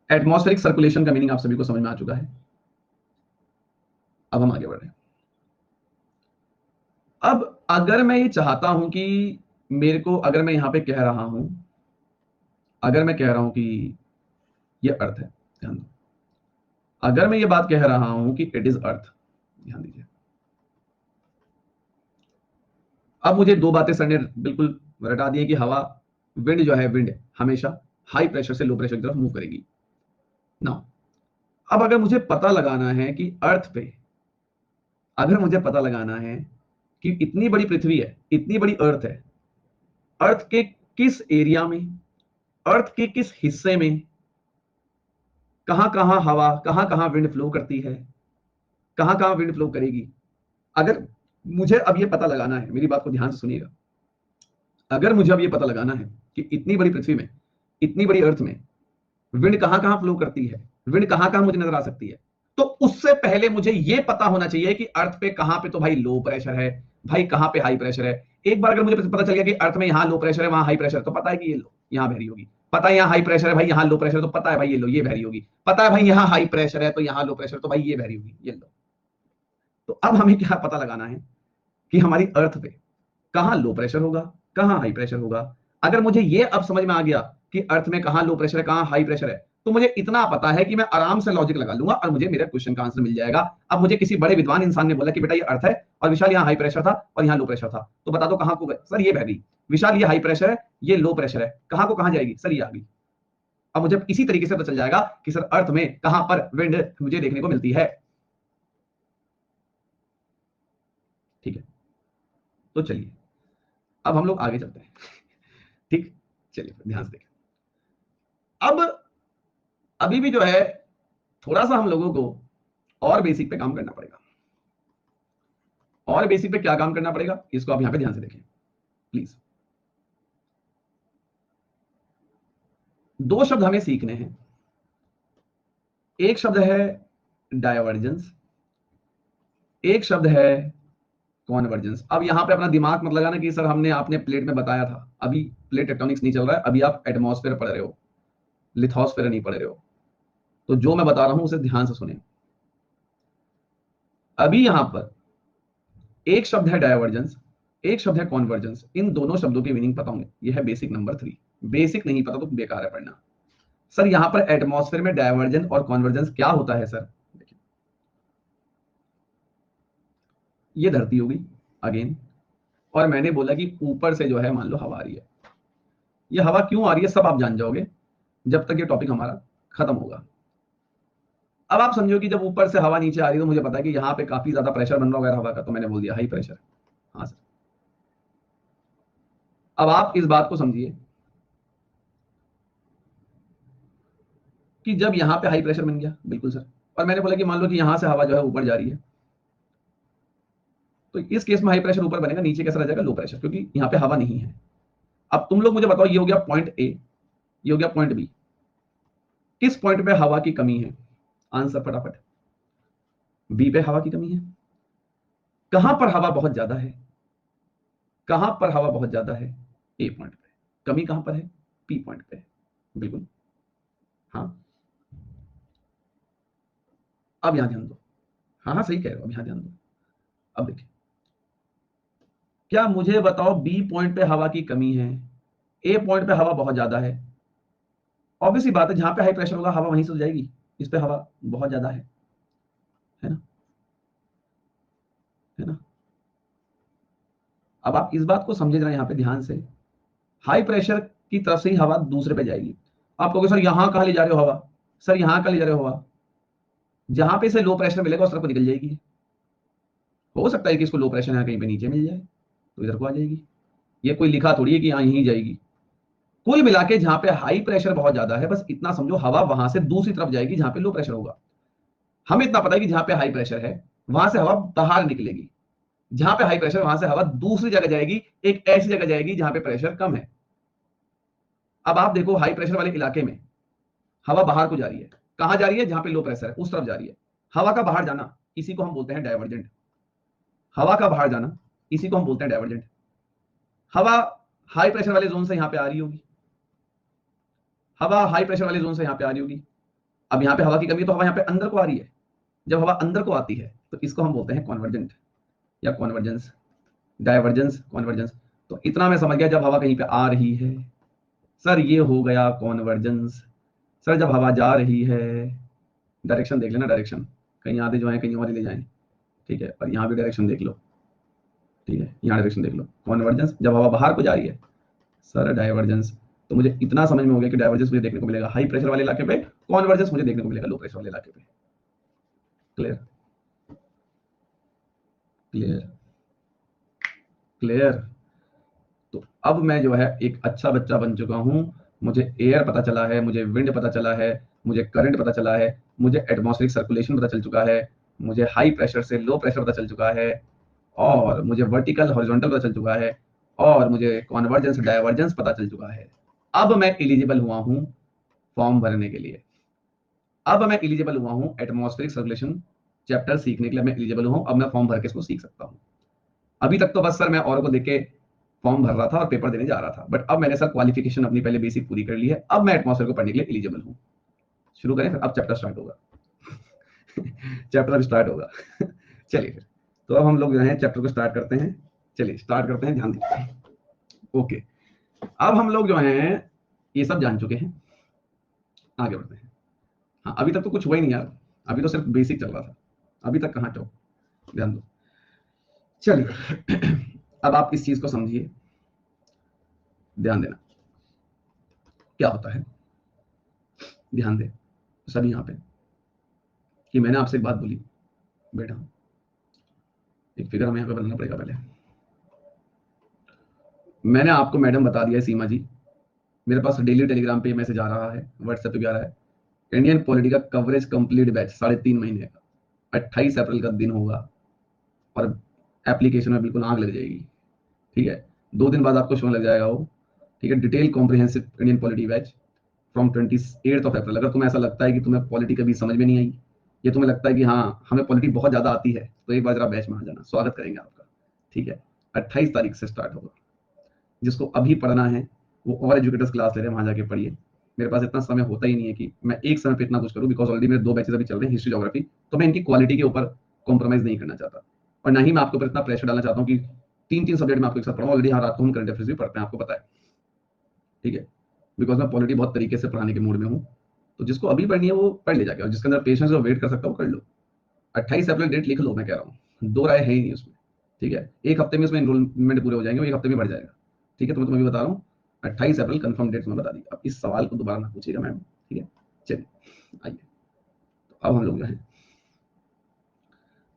एटमॉस्फेरिक सर्कुलेशन का मीनिंग आप सभी को समझ में आ चुका है। अब हम आगे बढ़ रहे हैं। अब अगर मैं ये चाहता हूं कि मेरे को, अगर मैं यहां पे कह रहा हूं, अगर मैं कह रहा हूं कि ये अर्थ है, ध्यान दो, अगर मैं ये बात कह रहा हूं कि इट इज अर्थ, ध्यान दीजिए। अब मुझे दो बातें सर ने बिल्कुल रटा दी है कि हवा, विंड जो है, विंड हमेशा हाई प्रेशर से लो प्रेशर की तरफ मूव करेगी ना। अब अगर मुझे पता लगाना है कि अर्थ पे, अगर मुझे पता लगाना है कि इतनी बड़ी पृथ्वी है, इतनी बड़ी अर्थ है, अर्थ के किस एरिया में, अर्थ के किस हिस्से में, कहां कहां हवा, कहां कहां विंड फ्लो करती है, कहां कहां विंड फ्लो करेगी, अगर मुझे अब ये पता लगाना है, मेरी बात को ध्यान से सुनिएगा, अगर मुझे अब ये पता लगाना है कि इतनी बड़ी पृथ्वी में, इतनी बड़ी अर्थ में विंड कहां कहां फ्लो करती है, विंड कहां कहां मुझे नजर आ सकती है, तो उससे पहले मुझे यह पता होना चाहिए कि अर्थ पे कहां पे तो भाई लो प्रेशर है, भाई कहां पे हाई प्रेशर है। एक बार अगर मुझे पता चल गया कि अर्थ में यहां लो प्रेशर है, वहां हाई प्रेशर, तो पता है कि ये लो यहां बहरी होगी, पता है यहां हाई प्रेशर है भाई, यहां लो प्रेशर, तो पता है भाई ये लो ये बहरी होगी, पता है भाई यहां हाई प्रेशर है तो यहां लो प्रेशर, तो भाई ये बहरी होगी, ये लो। तो अब हमें क्या पता लगाना है कि हमारी अर्थ पे कहां लो प्रेशर होगा, कहां हाई प्रेशर होगा। अगर मुझे ये अब समझ में आ गया कि अर्थ में कहां लो प्रेशर है, कहां हाई प्रेशर है, तो मुझे इतना पता है कि मैं आराम से लॉजिक लगा लूंगा और मुझे मेरे क्वेश्चन का आंसर मिल जाएगा। अब मुझे किसी बड़े विद्वान इंसान ने बोला कि बेटा ये अर्थ है और विशाल यहाँ हाई प्रेशर था और यहाँ लो प्रेशर था, तो बता दो कहां को गए? सर ये बह गई। विशाल ये हाई प्रेशर है, ये लो प्रेशर है, कहां को कहां जाएगी? सर ये आ गई। अब मुझे इसी तरीके से पता चल जाएगा कि सर अर्थ में कहां पर विंड मुझे देखने को मिलती है। ठीक है, तो चलिए अब हम लोग आगे चलते हैं। ठीक, चलिए ध्यान से देखें। अब अभी भी जो है थोड़ा सा हम लोगों को और बेसिक पे काम करना पड़ेगा। और बेसिक पे क्या काम करना पड़ेगा, इसको आप यहां पे ध्यान से देखें प्लीज। दो शब्द हमें सीखने हैं, एक शब्द है डायवर्जेंस, एक शब्द है कॉन्वर्जेंस। अब यहां पे अपना दिमाग मत लगाना कि सर हमने आपने प्लेट में बताया था, अभी प्लेट टेक्टोनिक्स नहीं चल रहा है, अभी आप एटमॉस्फेयर पढ़ रहे हो, लिथोस्फेयर नहीं पढ़ रहे हो। तो जो मैं बता रहा हूं उसे ध्यान से सुने। अभी यहां पर एक शब्द है डायवर्जेंस, एक शब्द है कॉन्वर्जेंस, इन दोनों शब्दों की मीनिंग पता होंगे, यह है बेसिक नंबर 3। बेसिक नहीं पता तो बेकार है पढ़ना। सर यहां पर एटमॉस्फेयर में डायवर्जेंस और कॉन्वर्जेंस क्या होता है? सर देखिए, ये धरती होगी अगेन, और मैंने बोला कि ऊपर से जो है मान लो हवा आ रही है। ये हवा क्यों आ रही है सब आप जान जाओगे जब तक ये टॉपिक हमारा खत्म होगा। अब आप समझो कि जब ऊपर से हवा नीचे आ रही है तो मुझे पता है कि यहाँ पे काफी ज्यादा प्रेशर बन रहा होगा हवा का, तो मैंने बोल दिया हाई प्रेशर। हाँ सर, अब आप इस बात को समझिए कि जब यहाँ पे हाई प्रेशर बन गया, बिल्कुल सर, और मैंने बोला कि मान लो कि यहाँ से हवा जो है ऊपर जा रही है, तो इस केस में हाई प्रेशर ऊपर बनेगा, नीचे कैसा रह जाएगा? लो प्रेशर, क्योंकि यहाँ पे हवा नहीं है। अब तुम लोग मुझे बताओ, ये हो गया पॉइंट ए, ये हो गया पॉइंट बी, किस पॉइंट पे हवा की कमी है? आंसर फटाफट। बी पे हवा की कमी है। कहां पर हवा बहुत ज्यादा है? कहां पर हवा बहुत ज्यादा है? ए पॉइंट पे। कमी कहां पर है? पी पॉइंट पे। बिल्कुल, हाँ। अब यहां ध्यान दो, हाँ हाँ सही कह रहे हो, अब यहां ध्यान दो। अब देखिए, क्या मुझे बताओ बी पॉइंट पे हवा की कमी है, ए पॉइंट पे हवा बहुत ज्यादा है? ऑब्वियसली बात है, जहां पे हाई प्रेशर होगा हवा वहीं से जाएगी, इस पे हवा बहुत ज्यादा है ना। है ना। अब आप इस बात को समझे जरा यहाँ पे ध्यान से, हाई प्रेशर की तरफ से ही हवा दूसरे पे जाएगी। आप कहोगे सर यहाँ कहाँ ले जा रहे हो हवा, सर यहाँ कहाँ ले जा रहे हो हवा, जहां पे इसे लो प्रेशर मिलेगा उस तरफ को निकल जाएगी। हो सकता है कि इसको लो प्रेशर यहाँ कहीं पे नीचे मिल जाए तो इधर को आ जाएगी। ये कोई लिखा थोड़ी है कि यहाँ यहीं जाएगी। कुल मिला के जहां पे हाई प्रेशर बहुत ज्यादा है, बस इतना समझो हवा वहां से दूसरी तरफ जाएगी जहां पे लो प्रेशर होगा। हमें इतना पता है कि जहां पे हाई प्रेशर है वहां से हवा बाहर निकलेगी, जहां पे हाई प्रेशर वहां से हवा दूसरी जगह जाएगी, एक ऐसी जगह जाएगी जहां पे प्रेशर कम है। अब आप देखो हाई प्रेशर वाले इलाके में हवा बाहर को जा रही है, कहां जा रही है, जहां पे लो प्रेशर है उस तरफ जा रही है। हवा का बाहर जाना इसी को हम बोलते हैं डायवर्जेंट। हवा का बाहर जाना इसी को हम बोलते हैं डायवर्जेंट। हवा हाई प्रेशर वाले जोन से यहां पे आ रही होगी, हवा हाई प्रेशर वाले जोन से यहां पे आ रही होगी। अब यहां पे हवा की कमी है तो हवा यहां पे अंदर को आ रही है। जब हवा अंदर को आती है तो इसको हम बोलते हैं कॉन्वर्जेंट या कॉन्वर्जेंस, डायवर्जेंस, कॉन्वर्जेंस। तो इतना मैं समझ गया, जब हवा कहीं पे आ रही है सर ये हो गया कॉन्वर्जेंस। सर जब हवा जा रही है, डायरेक्शन देख लेना, डायरेक्शन कहीं आधे जो है कहीं और ले जाएं, ठीक है, और यहाँ भी डायरेक्शन देख लो, ठीक है, यहाँ डायरेक्शन देख लो, कॉन्वर्जेंस। जब हवा बाहर को जा रही है सर डाइवर्जेंस। तो मुझे इतना समझ में हो गया कि डाइवर्जेंस मुझे देखने को मिलेगा हाई प्रेशर वाले इलाके पे, कॉन्वर्जेंस मुझे देखने को मिलेगा लो प्रेशर वाले इलाके पे। Clear, clear, clear. तो अब मैं जो है एक अच्छा बच्चा बन चुका हूं। मुझे एयर पता चला है, मुझे विंड पता चला है, मुझे करंट पता चला है, मुझे एटमॉस्फेरिक सर्कुलेशन पता चल चुका है, मुझे हाई प्रेशर से लो प्रेशर पता चल चुका है, और मुझे वर्टिकल हॉरिजॉन्टल पता चल चुका है, और मुझे कॉन्वर्जेंस डाइवर्जेंस पता चल चुका है। अब मैं एलिजिबल हुआ हूं फॉर्म भरने के लिए। अब मैं एलिजिबल हुआ हूं एटमॉस्फेरिक सर्कुलेशन चैप्टर सीखने के लिए, मैं एलिजिबल हूं। अब मैं फॉर्म भर के इसको सीख सकता हूं। अभी तक तो बस सर मैं और को देख के फॉर्म भर रहा था और पेपर देने जा रहा था, बट अब मैंने सर क्वालिफिकेशन अपनी पहले बेसिक पूरी कर ली है। अब मैं एटमॉस्फेयर को पढ़ने के लिए एलिजिबल हूं। शुरू करें फिर, अब चैप्टर स्टार्ट होगा। चैप्टर अब स्टार्ट होगा। चलिए फिर, तो अब हम लोग जो है चैप्टर को स्टार्ट करते हैं। चलिए स्टार्ट करते हैं, ध्यान दीजिए। ओके, अब हम लोग जो हैं ये सब जान चुके हैं, आगे बढ़ते हैं। हाँ, अभी तक तो कुछ हुआ ही नहीं यार, अभी तो सिर्फ बेसिक चल रहा था। अभी तक कहाँ तो, ध्यान दो। चलिए, अब आप इस चीज को समझिए, ध्यान देना क्या होता है। ध्यान दे सभी यहाँ पे कि मैंने आपसे एक बात बोली बेटा, एक फिगर हमें यहाँ पे बनाना पड़ेगा। पहले मैंने आपको मैडम बता दिया है सीमा जी, मेरे पास डेली टेलीग्राम पे मैसेज आ रहा है, व्हाट्सएप पे भी आ रहा है। इंडियन पॉलिटी का कवरेज कंप्लीट बैच 3.5 महीने का 28 अप्रैल का दिन होगा, और एप्लीकेशन में बिल्कुल आग लग जाएगी। ठीक है, 2 दिन बाद आपको शो लग जाएगा वो। ठीक है, detail comprehensive Indian polity batch from 28 अप्रैल। अगर तुम्हें ऐसा लगता है कि तुम्हें पॉलिटी कभी समझ में नहीं आई, या तुम्हें लगता है कि हाँ हमें पॉलिटी बहुत ज्यादा आती है, तो एक बार जरा बैच में आ जाना, स्वागत करेंगे आपका। ठीक है, 28 तारीख से स्टार्ट होगा। जिसको अभी पढ़ना है वो और एजुकेटर्स क्लास ले रहे हैं, वहां जाके पढ़िए। मेरे पास इतना समय होता ही नहीं है कि मैं एक समय पे इतना कुछ करूं, बिकॉज ऑलरेडी मेरे 2 बैचेस अभी चल रहे हैं, हिस्ट्री ज्योग्राफी। तो मैं इनकी क्वालिटी के ऊपर कॉम्प्रोमाइज नहीं करना चाहता, और ना ही मैं आपके ऊपर इतना प्रेशर डालना चाहता हूँ कि 3-3 सब्जेक्ट में आपको एक साथ पढ़ाऊं। ऑलरेडी हर रात को हम करंट अफेयर्स भी पढ़ते हैं, आपको पता है। ठीक है, बिकॉज मैं पॉलिटी बहुत तरीके से पढ़ाने के मूड में हूँ। तो जिसको अभी पढ़नी है वो पढ़ ले जाके, और जिसके अंदर पेशेंस है वो वेट कर सकता है वो कर लो। 28 अप्रैल डेट लिख लो, मैं कह रहा हूँ, दो राय है ही नहीं उसमें। ठीक है, एक हफ्ते में उसमें एनरोलमेंट पूरे हो जाएंगे, एक हफ्ते में बढ़ जाएगा। ठीक है, तो मैं तुम्हें बता रहा हूँ 28 अप्रैल कंफर्म डेट में बता दी। अब इस सवाल को दोबारा ना पूछिएगा मैम। ठीक है, चलिए आइए, तो अब हम लोग जो है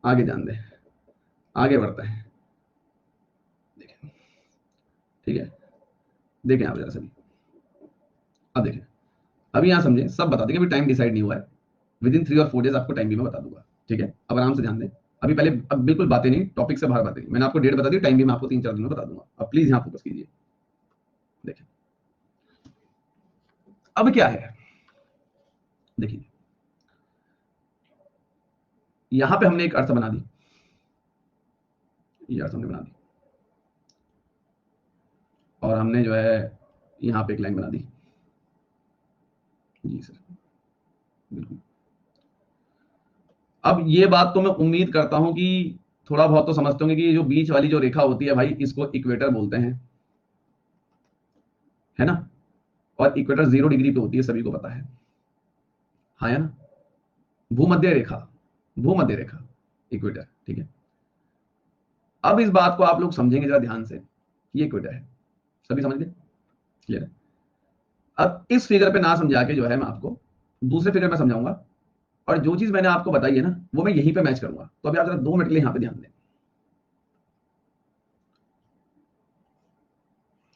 आगे जान दें, आगे बढ़ते हैं। देखें, ठीक है, देखें आप जरा सभी, अब देखें, अभी यहाँ समझें, सब बता देंगे, अभी टाइम डिसाइड नहीं हुआ है। विद इन 3 और 4 डेज आपको टाइम भी मैं बता दूंगा। ठीक है, अब आराम से ध्यान दें। अभी पहले अब बिल्कुल बातें नहीं, टॉपिक से बाहर बातें नहीं। मैंने आपको डेट बता दी, टाइम भी मैं आपको 3-4 दिन में बता दूंगा। अब प्लीज यहाँ फोकस कीजिए। देखें अब क्या है, देखिए यहां पे हमने एक अर्थ बना दी, ये अर्थ हमने बना दी, और हमने जो है यहाँ पे एक लाइन बना दी। जी सर, बिल्कुल। अब ये बात तो मैं उम्मीद करता हूं कि थोड़ा बहुत तो समझते होंगे कि ये जो बीच वाली जो रेखा होती है भाई, इसको इक्वेटर बोलते हैं, है ना। और इक्वेटर 0 डिग्री पे होती है, सभी को पता है, हाँ है ना। भूमध्य रेखा, भूमध्य रेखा, इक्वेटर। ठीक है, अब इस बात को आप लोग समझेंगे जरा ध्यान से, ये इक्वेटर है, सभी समझ गए, क्लियर। अब इस फिगर पे ना समझा के जो है मैं आपको दूसरे फिगर में समझाऊंगा, और जो चीज मैंने आपको बताई है ना वो मैं यहीं पे मैच करूंगा। तो अभी आप जरा 2 मिनट के लिए यहाँ पे ध्यान दें,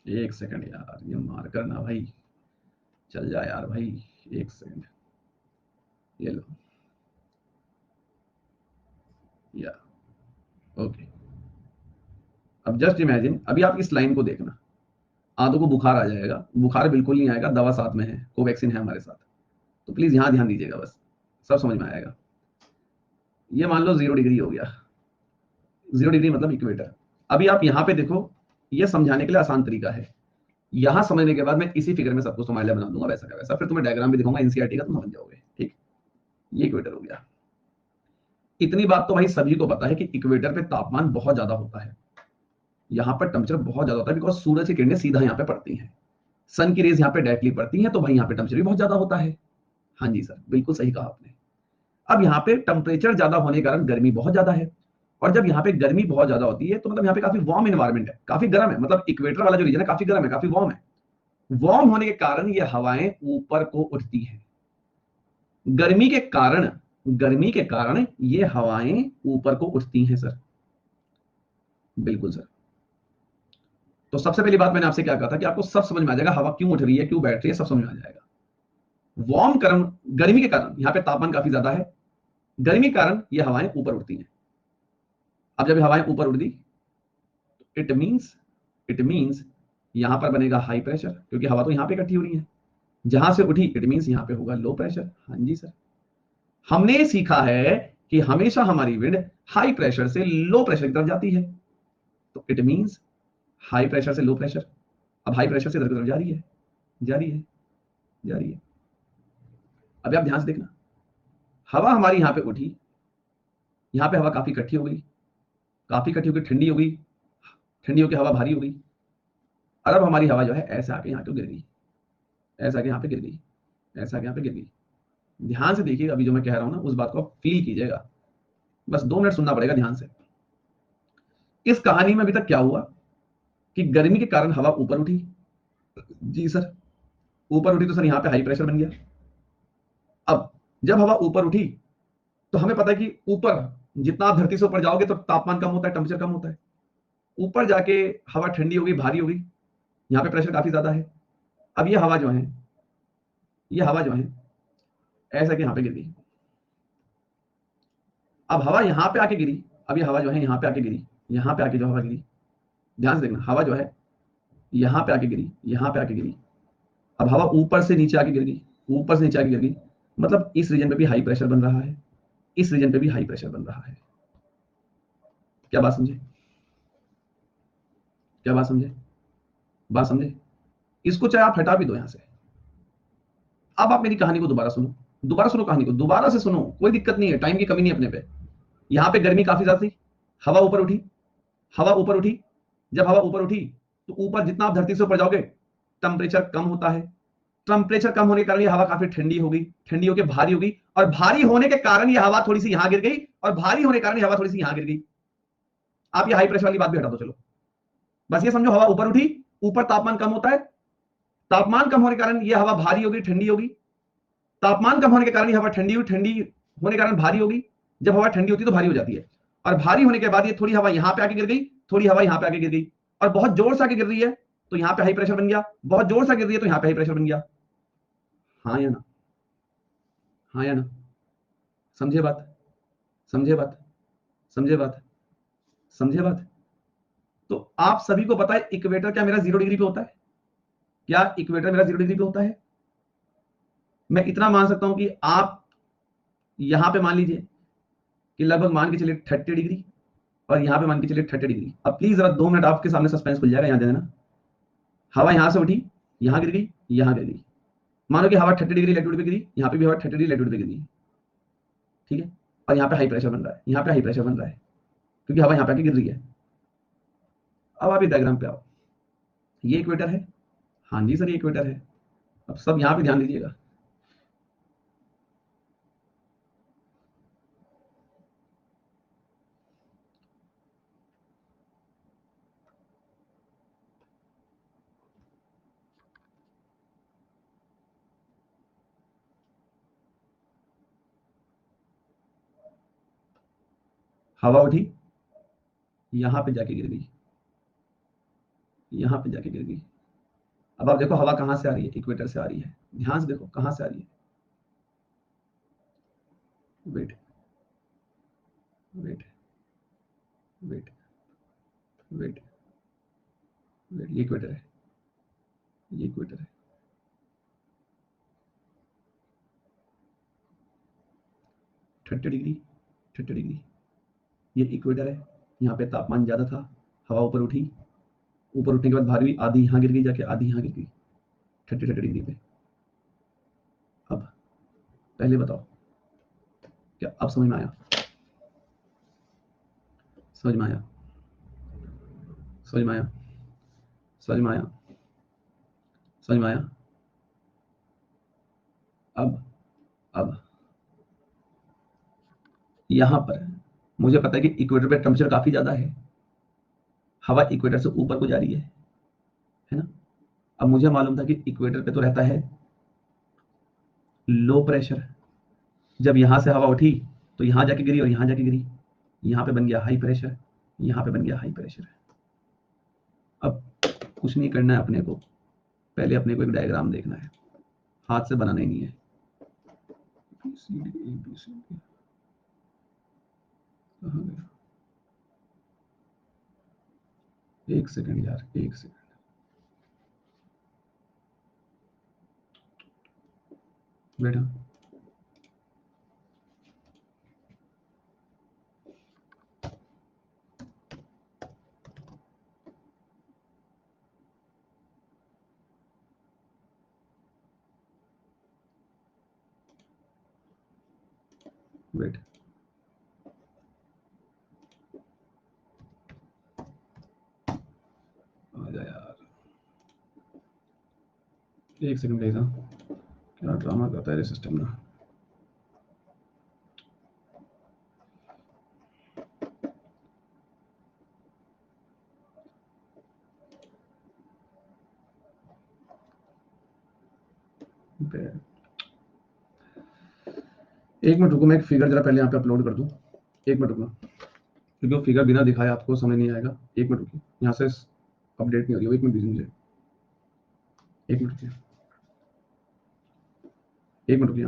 एक सेकंड यार, ये मार्कर ना भाई चल जाए यार भाई, एक सेकंड, ये लो, या ओके। अब जस्ट इमेजिन, अभी आप इस लाइन को देखना, आधों को बुखार आ जाएगा, बुखार बिल्कुल नहीं आएगा, दवा साथ में है, कोवैक्सीन है हमारे साथ। तो प्लीज यहां ध्यान दीजिएगा, बस सब समझ में आएगा। ये मान लो 0 डिग्री हो गया, 0 डिग्री मतलब इक्वेटर। अभी आप यहाँ पे देखो, ये समझाने के लिए आसान तरीका है, यहां समझने के बाद मैं इसी फिगर में सबको स्माइल बना दूंगा वैसा का वैसा, फिर तुम्हें डायग्राम भी दिखाऊंगा एनसीईआरटी का, तुम समझ जाओगे, ठीक। ये इक्वेटर हो गया। इतनी बात तो भाई सभी को पता है कि इक्वेटर पे तापमान बहुत ज्यादा होता है, यहाँ पर टेम्परेचर बहुत ज्यादा होता है, बिकॉज सूरज की किरणें सीधा यहाँ पे पड़ती हैं, सन की रेज यहाँ पे डायरेक्टली पड़ती हैं, तो भाई यहाँ पे टेम्परेचर भी बहुत ज्यादा होता है। हाँ जी सर, बिल्कुल सही कहा आपने। अब यहाँ पे टेम्परेचर ज्यादा होने के कारण गर्मी बहुत ज्यादा है, और जब यहाँ पे गर्मी बहुत ज्यादा होती है तो मतलब यहाँ पे काफी वार्म एनवायरमेंट है, काफी गर्म है, मतलब इक्वेटर वाला जो रीजन है काफी गर्म है, काफी वार्म है। वार्म होने के कारण ये हवाएं ऊपर को उठती हैं, गर्मी के कारण, गर्मी के कारण ये हवाएं ऊपर को उठती हैं सर, बिल्कुल सर। तो सबसे पहली बात मैंने आपसे क्या कहा था कि आपको सब समझ में आ जाएगा, हवा क्यों उठ रही है, क्यों बैठ रही है, सब समझ में आ जाएगा। वार्म कारण, गर्मी के कारण यहाँ पे तापमान काफी ज्यादा है, गर्मी के कारण ये हवाएं ऊपर उठती हैं। अब जब हवाएं ऊपर उठ दी, इट मीन्स यहां पर बनेगा हाई प्रेशर, क्योंकि हवा तो यहां पे इकट्ठी हो रही है, जहां से उठी इट मीन्स यहां पे होगा लो प्रेशर। हाँ जी सर, हमने सीखा है कि हमेशा हमारी विंड हाई प्रेशर से लो प्रेशर की तरफ जाती है, तो इट मीन्स हाई प्रेशर से लो प्रेशर। अब हाई प्रेशर से इधर की तरफ जा रही है, जा रही है, जा रही है। अभी आप ध्यान से देखना, हवा हमारी यहां पे उठी, यहां पे हवा काफी इकट्ठी हो गई, काफी इकट्ठी हो गई, ठंडी हो गई, ठंडी होकर हवा भारी हो गई, और अब हमारी हवा जो है ऐसे आके यहाँ पे गिर गई, ऐसा आके यहाँ पे गिर गई, ऐसा आके यहाँ पे गिर गई। ध्यान से देखिए, अभी जो मैं कह रहा हूं ना उस बात को फील कीजिएगा, बस 2 मिनट सुनना पड़ेगा ध्यान से। इस कहानी में अभी तक क्या हुआ कि गर्मी के कारण हवा ऊपर उठी, जी सर, ऊपर उठी तो सर यहाँ पे हाई प्रेशर बन गया। अब जब हवा ऊपर उठी तो हमें पता है कि ऊपर जितना आप धरती से ऊपर जाओगे तो तापमान कम होता है, टेम्परेचर कम होता है, ऊपर जाके हवा ठंडी हो गई, भारी हो गई, यहाँ पे प्रेशर काफी ज्यादा है। अब ये हवा जो है, ये हवा जो है ऐसा कि यहाँ पे गिर गई। अब हवा यहाँ पे आके गिरी, अब ये हवा जो है यहाँ पे आके गिरी, यहाँ पे आके जो हवा गिरी, ध्यान से देखना, हवा जो है यहाँ पे आके गिरी, यहाँ पे आके गिरी। अब हवा ऊपर से नीचे आके गिर गई, ऊपर से नीचे आके गिर गई, मतलब इस रीजन पे भी हाई प्रेशर बन रहा है, इस रीजन पे भी हाई प्रेशर बन रहा है। क्या बात समझे, क्या बात समझे, बात समझे। इसको चाहे आप हटा भी दो यहां से। अब आप मेरी कहानी को दोबारा सुनो, दोबारा सुनो, कहानी को दोबारा से सुनो, कोई दिक्कत नहीं है, टाइम की कमी नहीं अपने पे। यहाँ पे गर्मी काफी ज्यादा थी, हवा ऊपर उठी, हवा ऊपर उठी, जब हवा ऊपर उठी तो ऊपर जितना आप धरती से ऊपर जाओगे टेम्परेचर कम होता है, टेम्परेचर कम होने के कारण ये हवा काफी ठंडी हो गई, ठंडी होकर भारी हो गई, और भारी होने के कारण ये हवा थोड़ी सी यहां गिर गई, और भारी होने के कारण ये हवा थोड़ी सी यहां गिर गई। आप ये हाई प्रेशर वाली बात भी हटा दो, चलो बस ये समझो, हवा ऊपर उठी, ऊपर तापमान कम होता है, तापमान कम होने के कारण ये हवा भारी होगी, ठंडी होगी, तापमान कम होने के कारण ये हवा ठंडी हुई, ठंडी होने के कारण भारी होगी, जब हवा ठंडी होती है तो भारी हो जाती है, और भारी होने के बाद ये थोड़ी हवा यहां पे आके गिर गई, थोड़ी हवा यहां पे आके गिर गई, और बहुत जोर से आके गिर रही है तो यहां पे हाई प्रेशर बन गया, बहुत जोर से गिर रही है तो यहां पे हाई प्रेशर बन गया। हाँ या ना, हाँ या ना, समझे बात, समझे बात, समझे बात, समझे बात। तो आप सभी को पता है इक्वेटर क्या मेरा 0 डिग्री पे होता है, क्या इक्वेटर मेरा 0 डिग्री पे होता है। मैं इतना मान सकता हूं कि आप यहां पे मान लीजिए कि लगभग मान के चलिए 30 डिग्री, और यहां पे मान के चलिए 30 डिग्री। अब प्लीज जरा 2 मिनट आपके सामने सस्पेंस खुल जाएगा, यहां दे देना। हवा यहां से उठी, यहां गिर गई, यहां गिर गई, मानो कि हवा 30 डिग्री लेटीट्यूड पे गिरी, यहां पे भी हवा 30 डिग्री लेटीट्यूड पे गिरी, ठीक है, और यहां पे हाई प्रेशर बन रहा है, यहां पे हाई प्रेशर बन रहा है, क्योंकि हवा यहां पे आके गिर रही है। अब आप ये डायग्राम पे आओ, ये इक्वेटर है, हाँ जी सर ये इक्वेटर है। अब सब यहां पे ध्यान दीजिएगा, हवा उठी, यहां पे जाके गिर गई, यहां पे जाके गिर गई। अब आप देखो हवा कहां से आ रही है, इक्वेटर से आ रही है। ध्यान से देखो कहां से आ रही है। Wait wait wait wait wait, ये इक्वेटर है, ये इक्वेटर है। 30 डिग्री, 30 डिग्री, ये इक्वेटर है। यहाँ पे तापमान ज्यादा था, हवा ऊपर उठी, ऊपर उठने के बाद भारी हुई, आधी यहाँ गिर गई जाके, आधी यहाँ गिर गई 30 डिग्री पे। अब पहले बताओ, क्या अब समझ में आया? समझ में आया? समझ में आया? समझ में आया? समझ में आया? अब यहां पर मुझे पता है कि इक्वेटर पे टेम्परेचर काफी ज्यादा है, हवा इक्वेटर से ऊपर को जा रही है ना। अब मुझे मालूम था कि इक्वेटर पे तो रहता है लो प्रेशर। जब यहां से हवा उठी तो यहां जाके गिरी और यहां जाके गिरी, यहां पे बन गया हाई प्रेशर, यहां पे बन गया हाई प्रेशर। अब कुछ नहीं करना है अपने को, पहले अपने को एक डायग्राम देखना है, हाथ से बनाना ही नहीं है। एक सेकंड यार, एक सेकंड। बेटा वेट, आ जा यार, एक सेकंड भेजा, क्या ड्रामा करता है ये सिस्टम ना। एक मिनट रुको, मैं एक फिगर जरा पहले यहाँ पे अपलोड कर दूं। एक मिनट रुकना, क्योंकि वो फिगर बिना दिखाए आपको समझ नहीं आएगा। एक मिनट रुकिए, यहाँ से अपडेट नहीं हो रही है, एक मिनट दीजिए मुझे, एक मिनट रुकिए, एक मिनट रुकिए।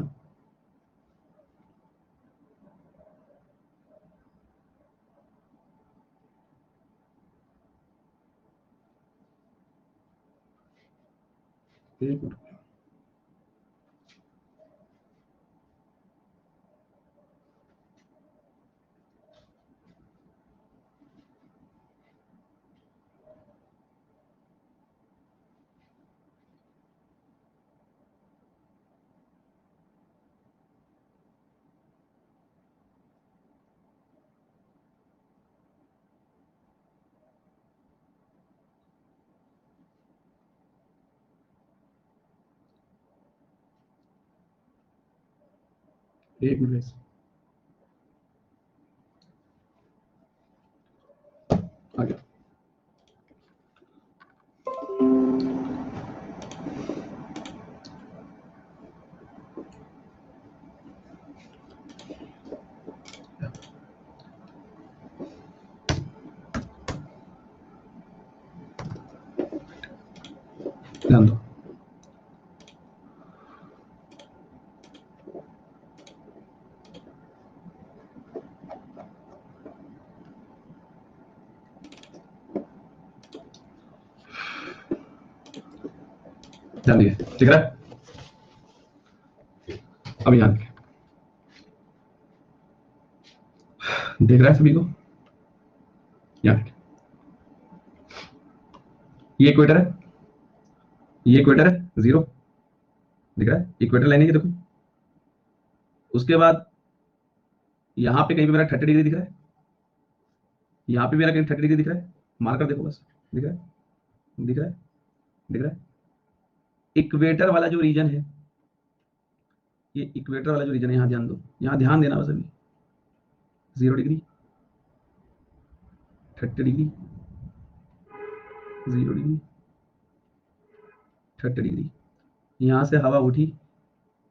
एक मिनट, एक मिनट आ गया। ध्यान दो, ध्यान दिए, ठीक है। अब यहाँ देख रहा है सभी को, यहाँ ये इक्वेटर है, ये इक्वेटर है, जीरो दिख रहा है, इक्वेटर लाइन है ये देखो। उसके बाद यहाँ पे कहीं पे मेरा 30 डिग्री दिख रहा है, यहाँ पे मेरा कहीं 30 डिग्री दिख रहा है, मार्कर देखो बस, दिख रहा है, दिख रहा है, दिख रहा है। इक्वेटर वाला जो रीजन है, ये इक्वेटर वाला जो रीजन है, यहाँ ध्यान दो, यहाँ ध्यान देना बस अभी। 0 डिग्री, 30 डिग्री, 0 डिग्री, 30 डिग्री। यहाँ से हवा उठी,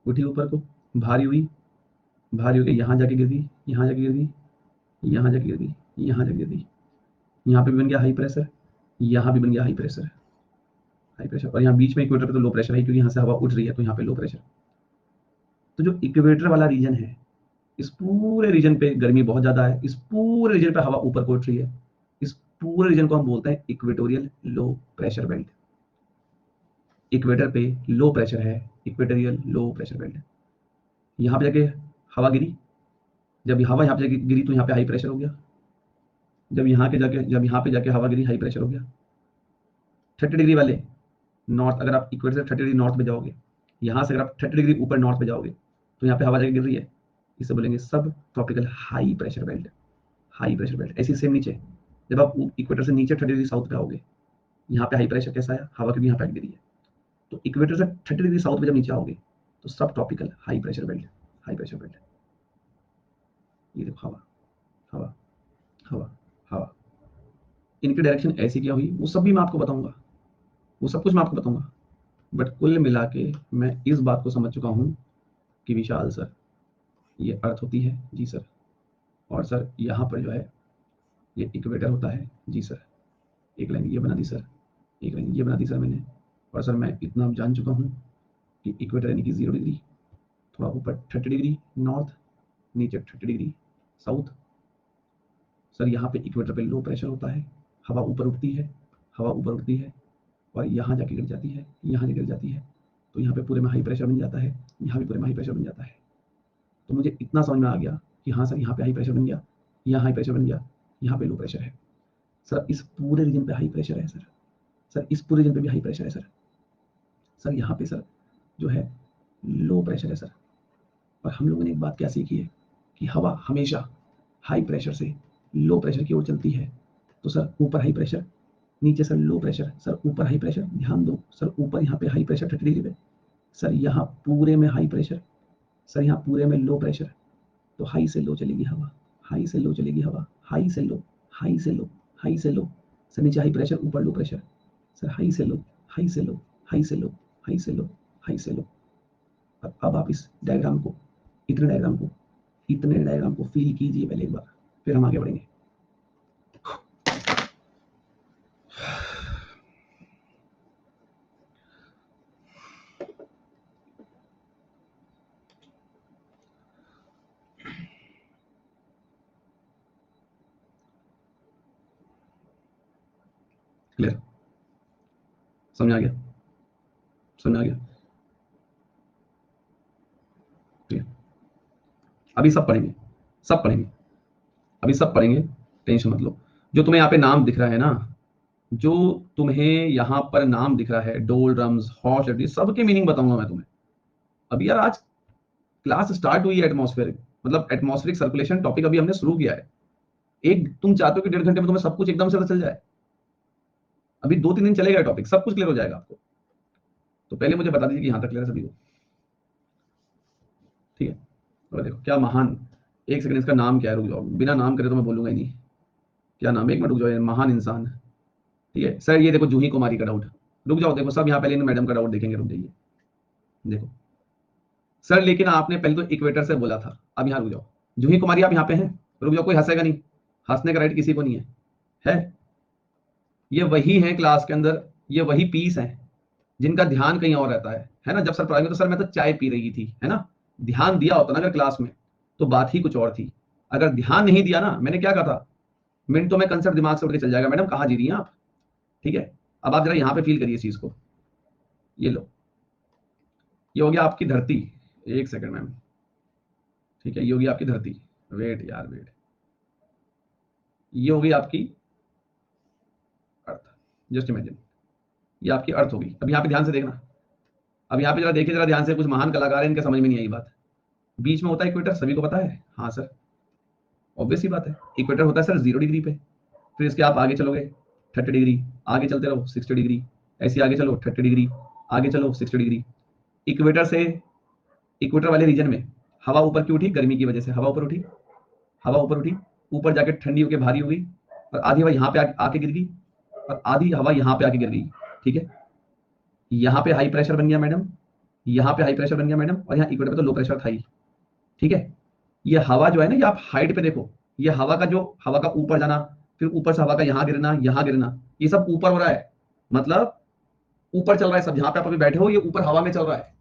उठी ऊपर को, भारी हुई, भारी होकर यहाँ जाके गिर गई, यहाँ जाके गिर गई, यहाँ जाके गिर गई, यहाँ जाके गिर गई, यहाँ पे भी बन गया हाई प्रेशर, यहाँ भी बन गया हाई प्रेशर, और यहाँ बीच में इक्वेटर पे तो लो प्रेशर है क्योंकि यहाँ से हवा उठ रही है, तो यहाँ पे लो प्रेशर। तो जो इक्वेटर वाला रीजन है, इस पूरे रीजन पे गर्मी बहुत ज्यादा है, इस पूरे रीजन पे हवा ऊपर को उठ रही है, इस पूरे रीजन को हम बोलते हैं equatorial low pressure belt. Equator पे लो प्रेशर है, इक्वेटोरियल लो प्रेशर बेल्ट। यहाँ पे जाके हवा गिरी, जब हवा यहाँ पे जाके गिरी तो यहाँ पे हाई प्रेशर हो गया, जब यहाँ पे जाके हवा गिरी हाई प्रेशर हो गया। 30 डिग्री वाले नॉर्थ, अगर आप इक्वेटर से 30 डिग्री नॉर्थ में जाओगे, यहाँ से अगर आप 30 डिग्री ऊपर नॉर्थ में जाओगे तो यहाँ पे हवा जाके गिर रही है, इसे बोलेंगे सब tropical high pressure belt. High pressure belt. ऐसी सेम नीचे, जब आप इक्वेटर से नीचे 30 डिग्री साउथ पे आओगे, यहाँ पे हाई प्रेशर कैसा आया, हवा क्योंकि यहाँ पे गिरी है, तो इक्वेटर से 30 डिग्री साउथ में जब नीचे आओगे तो सब tropical high pressure belt, high pressure belt. ये देखो हवा हवा हवा हवा, इनकी डायरेक्शन ऐसी क्या हुई वो सब भी मैं आपको बताऊंगा, वो सब कुछ मैं आपको बताऊंगा। बट कुल मिला के मैं इस बात को समझ चुका हूं कि विशाल सर, ये अर्थ होती है जी सर, और सर यहाँ पर जो है ये इक्वेटर होता है जी सर। एक लाइन ये बना दी सर, एक लाइन ये बना दी सर मैंने, और सर मैं इतना जान चुका हूँ कि इक्वेटर यानी कि 0 डिग्री, थोड़ा ऊपर 30 डिग्री नॉर्थ, नीचे 30 डिग्री साउथ। सर यहाँ पे इक्वेटर पे लो प्रेशर होता है, हवा ऊपर उठती है, हवा ऊपर उठती है और यहाँ जाके गिर जाती है, यहाँ गिर जाती है, तो यहाँ पे पूरे में हाई प्रेशर बन जाता है, यहाँ भी पूरे में हाई प्रेशर बन जाता है। तो मुझे इतना समझ में आ गया कि हाँ सर यहाँ पे हाई प्रेशर बन गया, यहाँ हाई प्रेशर बन गया, यहाँ पे लो प्रेशर है। सर इस पूरे रीजन पे हाई प्रेशर है सर, सर इस पूरे रीजन पे भी हाई प्रेशर है सर, सर यहाँ पे सर जो है लो प्रेशर है सर। और हम लोगों ने एक बात क्या सीखी है कि हवा हमेशा हाई प्रेशर से लो प्रेशर की ओर चलती है। तो सर ऊपर हाई प्रेशर, नीचे सर लो प्रेशर, सर ऊपर हाई प्रेशर, ध्यान दो सर ऊपर यहाँ पे हाई प्रेशर 30 डिग्री पे, सर यहाँ पूरे में हाई प्रेशर, सर यहाँ पूरे में लो प्रेशर। तो हाई से लो चलेगी हवा, हाई से लो चलेगी हवा, हाई से लो, हाई से लो, हाई से लो, सर नीचे हाई प्रेशर ऊपर लो प्रेशर, सर हाई से लो, हाई से लो, हाई से लो, हाई से लो, हाई से लो। अब आप इस डायग्राम को, इतने डायग्राम को फील कीजिए पहले एक बार, फिर हम आगे बढ़ेंगे। क्लियर? समझ आ गया? समझ आ गया? क्लियर? अभी सब पढ़ेंगे, सब पढ़ेंगे, अभी सब पढ़ेंगे, टेंशन मत लो। जो तुम्हें यहाँ पे नाम दिख रहा है ना, जो तुम्हें यहाँ पर नाम दिख रहा है, डोल ड्रम्स, हॉट लकड़ी, सबके मीनिंग बताऊंगा मैं तुम्हें। अभी यार आज क्लास स्टार्ट हुई है, एटमॉस्फेयर मतलब एटमॉस्फेरिक सर्कुलेशन टॉपिक अभी हमने शुरू किया है। एक तुम चाहते हो कि 1.5 घंटे में तुम्हें सब कुछ एकदम से पता चल जाए? अभी 2-3 दिन चलेगा टॉपिक, सब कुछ क्लियर हो जाएगा आपको। तो पहले मुझे बता दीजिए कि यहाँ तक क्लियर है सभी को? ठीक है, और देखो क्या महान, एक सेकंड, इसका नाम क्या है, रुक जाओ, बिना नाम करे तो मैं बोलूंगा ही नहीं। क्या नाम है, एक मिनट रुक जाओ, महान इंसान। ठीक है सर, ये देखो जूही कुमारी का डाउट, रुक जाओ, देखो सब यहाँ पहले इन मैडम का डाउट देखेंगे, रुक जाइए। देखो सर, लेकिन आपने पहले तो इक्वेटर से बोला था, अब यहाँ रुक जाओ, जूही कुमारी आप यहाँ पे हैं, रुक जाओ, कोई हंसेगा नहीं, हंसने का राइट किसी को नहीं है? ये वही है क्लास के अंदर, ये वही पीस है जिनका ध्यान कहीं और रहता है ना? जब सर पढ़ाएंगे तो सर मैं तो चाय पी रही थी, है ना? ध्यान दिया होता ना अगर क्लास में तो बात ही कुछ और थी। अगर ध्यान नहीं दिया ना, मैंने क्या कहा था, मिनटों में कंसेप्ट दिमाग से उठ के चल जाएगा। मैडम कहाँ जी रही हैं आप? ठीक है, अब आप जरा यहाँ पे फील करिए इस चीज को। ये लो, ये हो गया आपकी धरती, एक सेकंड मैम, ठीक है, ये होगी आपकी धरती, वेट यार वेट, ये होगी आपकी अर्थ, जस्ट इमेजिन, ये आपकी अर्थ होगी। अब यहाँ पे ध्यान से देखना, अब यहाँ पे जरा देखिए, जरा ध्यान से, कुछ महान कलाकार है, इनके समझ में नहीं आई बात। बीच में होता है इक्वेटर, सभी को पता है? हाँ सर, ऑब्वियस ही बात है, इक्वेटर होता है सर 0 डिग्री पे, फिर इसके आप आगे चलोगे 30 डिग्री, आगे चलते रहो 60 डिग्री, ऐसे आगे चलो 30 डिग्री, आगे चलो 60 डिग्री। इक्वेटर से, इक्वेटर वाले रीजन में हवा ऊपर क्यों उठी? गर्मी की वजह से हवा ऊपर उठी, हवा ऊपर उठी, ऊपर जाके ठंडी होकर भारी हो गई, और आधी हवा यहाँ पे आके गिर गई, और आधी हवा यहाँ पे आके गिर गई। ठीक है, यहाँ पे हाई प्रेशर बन गया मैडम, यहाँ पे हाई प्रेशर बन गया मैडम, और यहाँ इक्वेटर पे तो लो प्रेशर था ही। ठीक है, ये हवा जो है ना, ये आप हाइट पे देखो, ये हवा का ऊपर जाना, फिर ऊपर से हवा का यहाँ गिरना, ये सब ऊपर हो रहा है, मतलब ऊपर चल रहा है सब। जहां पे आप अभी बैठे हो ये ऊपर हवा में चल रहा है,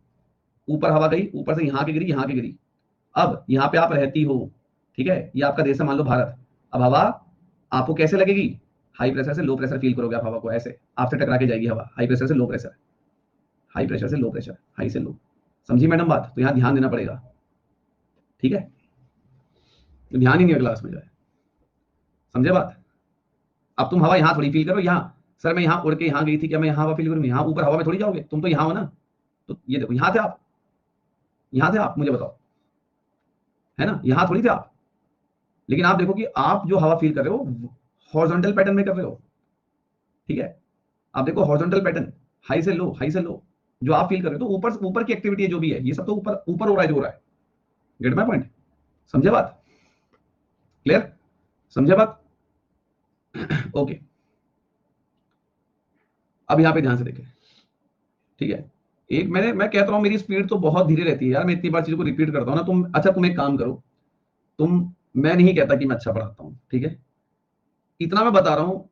ऊपर हवा गई, ऊपर से यहाँ की गिरी। अब यहाँ पे आप रहती हो, ठीक है, ये आपका देश है मान लो भारत। अब हवा आपको कैसे लगेगी? हाई प्रेशर से लो प्रेशर फील करोगे आप हवा को, ऐसे आपसे टकरा के जाएगी हवा। हाई प्रेशर से लो प्रेशर, हाई प्रेशर से लो प्रेशर, हाई से लो। समझी मैडम बात? तो यहाँ ध्यान देना पड़ेगा, ठीक है? तो ध्यान ही नहीं है क्लास में जो है, समझे बात? अब तुम हवा यहाँ थोड़ी फील करो, यहाँ सर मैं यहाँ उड़ के यहाँ गई थी, क्या मैं यहाँ हवा फील करूंगी? यहाँ ऊपर हवा में थोड़ी जाओगे, तुम तो यहाँ हो ना। तो ये देखो यहाँ थे आप, यहाँ थे आप, मुझे बताओ, है ना, यहाँ थोड़ी थे आप। लेकिन आप देखो कि आप जो हवा फील कर रहे हो हॉरिजॉन्टल पैटर्न में कर रहे हो, ठीक है? आप देखो हॉरिजॉन्टल पैटर्न, हाई से लो, हाई से लो, जो आप फील कर रहे हो। तो ऊपर ऊपर की एक्टिविटी है जो भी है, ये सब तो ऊपर ऊपर हो रहा है जो हो रहा है। Gate my point? समझे बात? क्लियर? समझे बात? ओके। अब यहाँ पे ध्यान से देखें, ठीक है? एक मैं कहता हूँ मेरी स्पीड तो बहुत धीरे रहती है यार, मैं इतनी बार चीजों को रिपीट करता हूँ ना। तुम एक काम करो, मैं नहीं कहता कि मैं अच्छा पढ़ाता हूँ, ठीक है? इतना मैं बता रहा हूँ,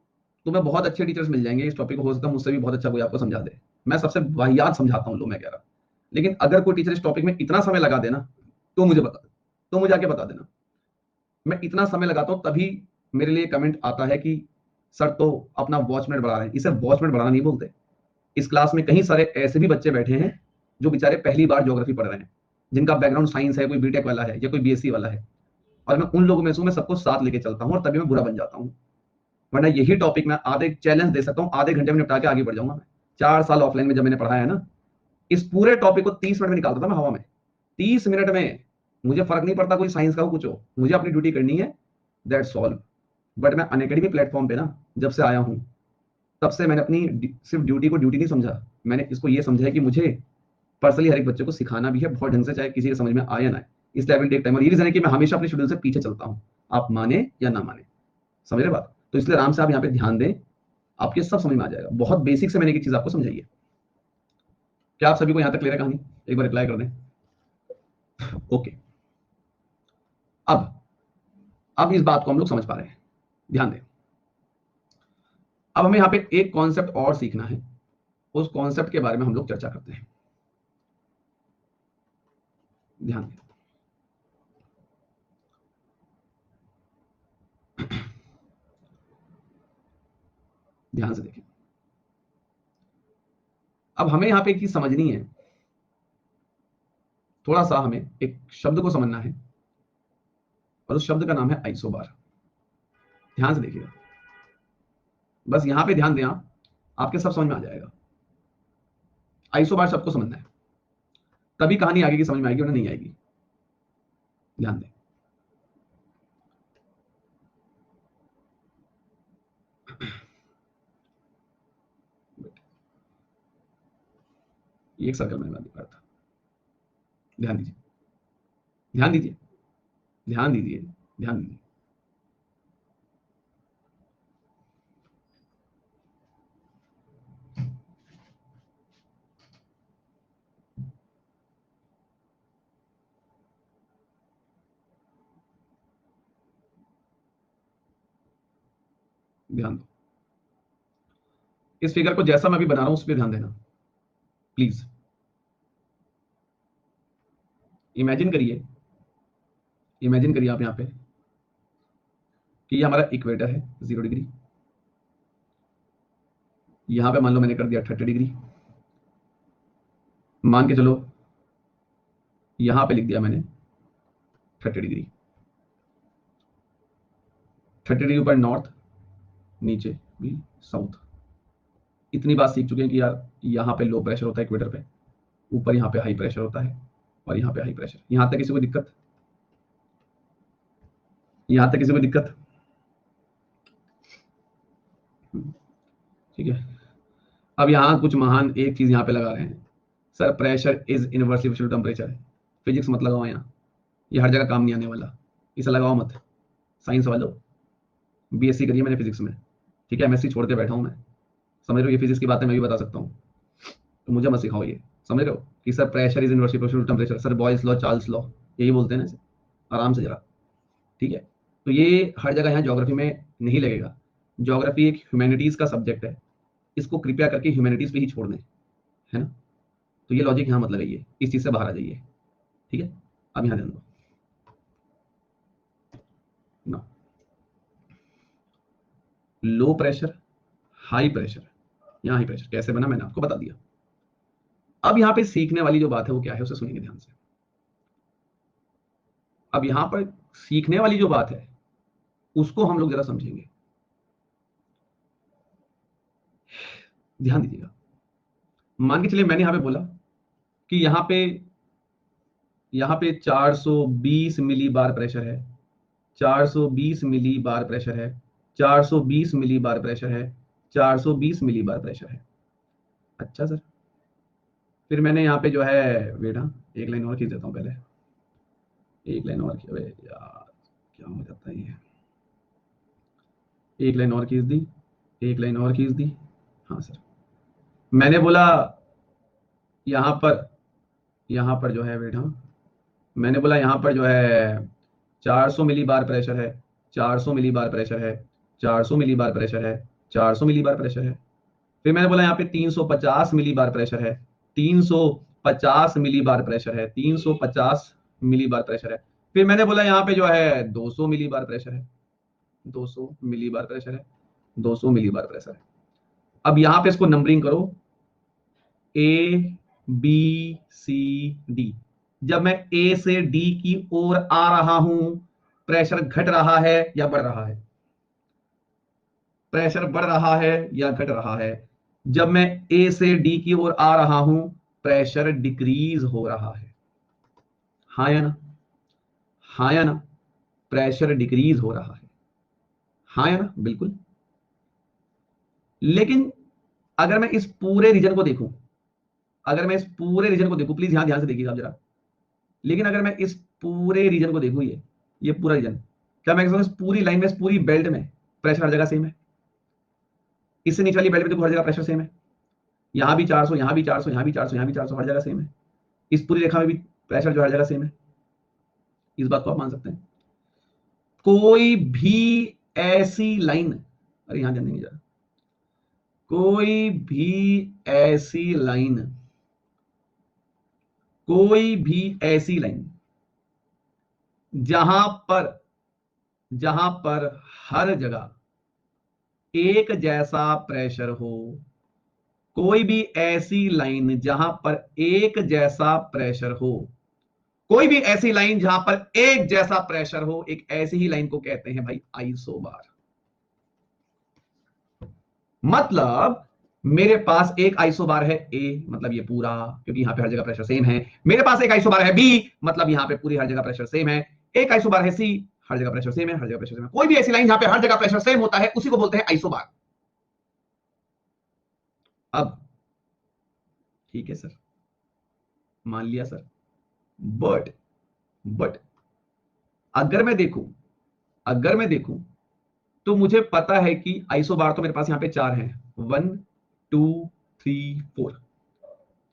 तुम्हें बहुत अच्छे टीचर्स मिल जाएंगे इस टॉपिक को, हो सकता है मुझसे भी बहुत अच्छा कोई आपको समझा दे। मैं सबसे वाहियात समझाता हूँ लो, मैं कह रहा। लेकिन अगर कोई टीचर इस टॉपिक में इतना समय लगा देना तो मुझे बता दे, तो मुझे आके बता देना। मैं इतना समय लगाता हूँ तभी मेरे लिए कमेंट आता है कि सर तो अपना वॉच मिनट बढ़ा रहे हैं। इसे वॉच मिनट बढ़ाना नहीं बोलते। इस क्लास में कई सारे ऐसे भी बच्चे बैठे हैं जो बेचारे पहली बार ज्योग्राफी पढ़ रहे हैं, जिनका बैकग्राउंड साइंस है, कोई बीटेक वाला है या कोई बीएससी वाला है, और मैं उन लोगों में से मैं सबको साथ लेके चलता हूँ, और तभी मैं बुरा बन जाता हूँ। वरना यही टॉपिक मैं आधे चैलेंज दे सकता हूँ, आधे घंटे में निपटा के आगे बढ़ जाऊंगा मैं। 4 साल ऑफलाइन में जब मैंने पढ़ाया है ना, इस पूरे टॉपिक को 30 मिनट में निकालता था मैं हवा में, 30 मिनट में। मुझे फर्क नहीं पड़ता कोई साइंस का हो कुछ हो, मुझे अपनी ड्यूटी करनी है, दैट्स ऑल। बट मैं अनअकैडमी प्लेटफॉर्म पे ना जब से आया हूँ, तब से मैंने अपनी सिर्फ ड्यूटी को ड्यूटी नहीं समझा, मैंने इसको ये समझा है कि मुझे पर्सनली हर एक बच्चे को सिखाना भी है बहुत ढंग से, चाहे किसी के समझ में आए या ना आए। इस लेवल टेक टाइम, और ये रीजन है कि मैं हमेशा अपने शेड्यूल से पीछे चलता हूँ, आप माने या ना माने। समझ रहे बात? तो इसलिए आराम से आप यहाँ पे ध्यान दें, आपके सब समझ में आ जाएगा। बहुत बेसिक से मैंने एक चीज आपको समझाई है। क्या आप सभी को यहाँ तक क्लियर है कहानी? एक बार रिप्लाई कर दें। ओके। अब इस बात को हम लोग समझ पा रहे हैं, ध्यान दें। अब हमें यहाँ पे एक कॉन्सेप्ट और सीखना है, उस कॉन्सेप्ट के बारे में हम लोग चर्चा करते हैं। ध्यान दें, ध्यान से देखें। अब हमें यहाँ पे एक चीज समझनी है, थोड़ा सा हमें एक शब्द को समझना है, और उस शब्द का नाम है आइसोबार। ध्यान से देखिएगा, बस यहाँ पे ध्यान दें आप, आपके सब समझ में आ जाएगा। आइसोबार शब्द को समझना है, तभी कहानी आगे की समझ में आएगी, वरना नहीं आएगी। ध्यान दें। एक सर्कल में बना दिखा था, ध्यान दीजिए, ध्यान दीजिए, ध्यान दीजिए, ध्यान दीजिए। ध्यान दो, इस फिगर को जैसा मैं अभी बना रहा हूं उस पर ध्यान देना प्लीज। इमेजिन करिए, इमेजिन करिए आप यहाँ पे कि ये हमारा इक्वेटर है 0 डिग्री। यहां पे मान लो मैंने कर दिया 30 डिग्री, मान के चलो यहां पे लिख दिया मैंने 30 डिग्री। 30 डिग्री ऊपर नॉर्थ, नीचे भी साउथ। इतनी बात सीख चुके हैं कि यार यहाँ पे लो प्रेशर होता है इक्वेटर पे, ऊपर यहाँ पे हाई प्रेशर होता है, और यहाँ पे हाई प्रेशर। यहाँ तक किसी को दिक्कत? यहाँ तक किसी को दिक्कत? ठीक है। अब यहाँ कुछ महान एक चीज यहाँ पे लगा रहे हैं, sir pressure is inversely to temperature. Physics मत लगाओ यहाँ, ये हर जगह काम नहीं आने वाला, इसे लगाओ मत। साइंस वालों, बीएससी करी है मैंने फिजिक्स में, ठीक है, एमएससी छोड़ के बैठा हूँ मैं, समझ रहे हो? ये फिजिक्स की बातें मैं भी बता सकता हूँ, तो मुझे मत सिखाओ ये। समझ रहे हो कि sir pressure is inversely to temperature, sir Boyle's law, Charles law, यही बोलते हैं ना इसे, आराम से जरा, ठीक है? तो ये हर जगह यहाँ ज्योग्राफी में नहीं लगेगा। ज्योग्राफी एक ह्यूमैनिटीज का सब्जेक्ट है, इसको कृपया करके ह्यूमैनिटीज पे ही छोड़ दें, है ना। तो ये लॉजिक यहाँ मत लगाइए, इस चीज से बाहर आ जाइए, ठीक है। अब यहाँ ध्यान दो ना, लो प्रेशर, हाई प्रेशर। यहाँ हाई प्रेशर कैसे बना मैंने आपको बता दिया। अब यहाँ पे सीखने वाली जो बात है वो क्या है, उसे सुनिए ध्यान से। अब यहाँ पर सीखने वाली जो बात है उसको हम लोग जरा समझेंगे, ध्यान दीजिएगा। मान के चलिए मैंने यहाँ पे बोला कि यहाँ पे 420 मिली बार प्रेशर है, 420 मिली बार प्रेशर है, 420 मिली बार प्रेशर है, 420 मिली बार प्रेशर है। अच्छा सर, फिर मैंने यहाँ पे जो है बेटा एक लाइन और खींच देता हूँ पहले, एक लाइन और अबे यार क्या हो जाता है ये, एक लाइन और खींच दी, एक लाइन और खींच दी। हाँ सर, मैंने बोला यहाँ पर, यहाँ पर जो है बेटा, मैंने बोला यहाँ पर जो है 400 मिली बार प्रेशर है, 400 मिली बार प्रेशर है, 400 मिली बार प्रेशर है, 400 मिली बार प्रेशर है। फिर मैंने बोला यहाँ पे 350 मिली बार प्रेशर है, 350 मिली बार प्रेशर है, 350 मिली बार प्रेशर है। फिर मैंने बोला यहाँ पे जो है 200 मिली बार प्रेशर है, 200 मिली बार प्रेशर है, 200 मिली बार प्रेशर है। अब यहाँ पे इसको नंबरिंग करो, ए बी सी डी। जब मैं ए से डी की ओर आ रहा हूं, प्रेशर घट रहा है या बढ़ रहा है, प्रेशर बढ़ रहा है या घट रहा है। जब मैं ए से डी की ओर आ रहा हूं, प्रेशर डिक्रीज हो रहा है, हाँ या ना, हाँ या ना, प्रेशर डिक्रीज हो रहा है, हाँ या ना, बिल्कुल। लेकिन अगर मैं इस पूरे रीजन को देखूं, अगर मैं इस पूरे रीजन को देखूं, प्लीज यहां ध्यान से देखिएगा आप जरा। लेकिन अगर मैं इस पूरे रीजन को देखूं, ये पूरा रीजन, क्या मैं कह सकता हूं इस पूरी लाइन में, इस पूरी बेल्ट में प्रेशर हर जगह सेम है। इससे नीचे वाली बेल्ट में देखो हर जगह प्रेशर सेम है, यहां भी 400, यहां भी 400, यहां भी 400, यहां भी 400, हर जगह सेम है। इस पूरी रेखा में भी प्रेशर जो हर जगह सेम है, इस बात को आप मान सकते हैं। कोई भी ऐसी लाइन, अरे यहां ध्यान देंगे जरा, कोई भी ऐसी लाइन, कोई भी ऐसी लाइन जहां पर, जहां पर हर जगह एक जैसा प्रेशर हो, कोई भी ऐसी लाइन जहां पर एक जैसा प्रेशर हो, कोई भी ऐसी लाइन जहां पर एक जैसा प्रेशर हो, एक ऐसी ही लाइन को कहते हैं भाई आइसोबार। मतलब मेरे पास एक आइसोबार है ए, मतलब ये पूरा, क्योंकि यहां पे हर जगह प्रेशर सेम है। मेरे पास एक आइसोबार है बी, मतलब यहां पे पूरी हर जगह प्रेशर सेम है। एक आइसोबार है सी, हर जगह प्रेशर सेम है, हर जगह प्रेशर सेम है। कोई भी ऐसी लाइन जहां पे हर जगह प्रेशर सेम होता है, उसी को बोलते हैं आइसोबार। अब ठीक है सर, मान लिया सर, बट बट अगर मैं देखूं, अगर मैं देखूं तो मुझे पता है कि आइसोबार तो मेरे पास यहां पे 4 हैं, 1 2 3 4,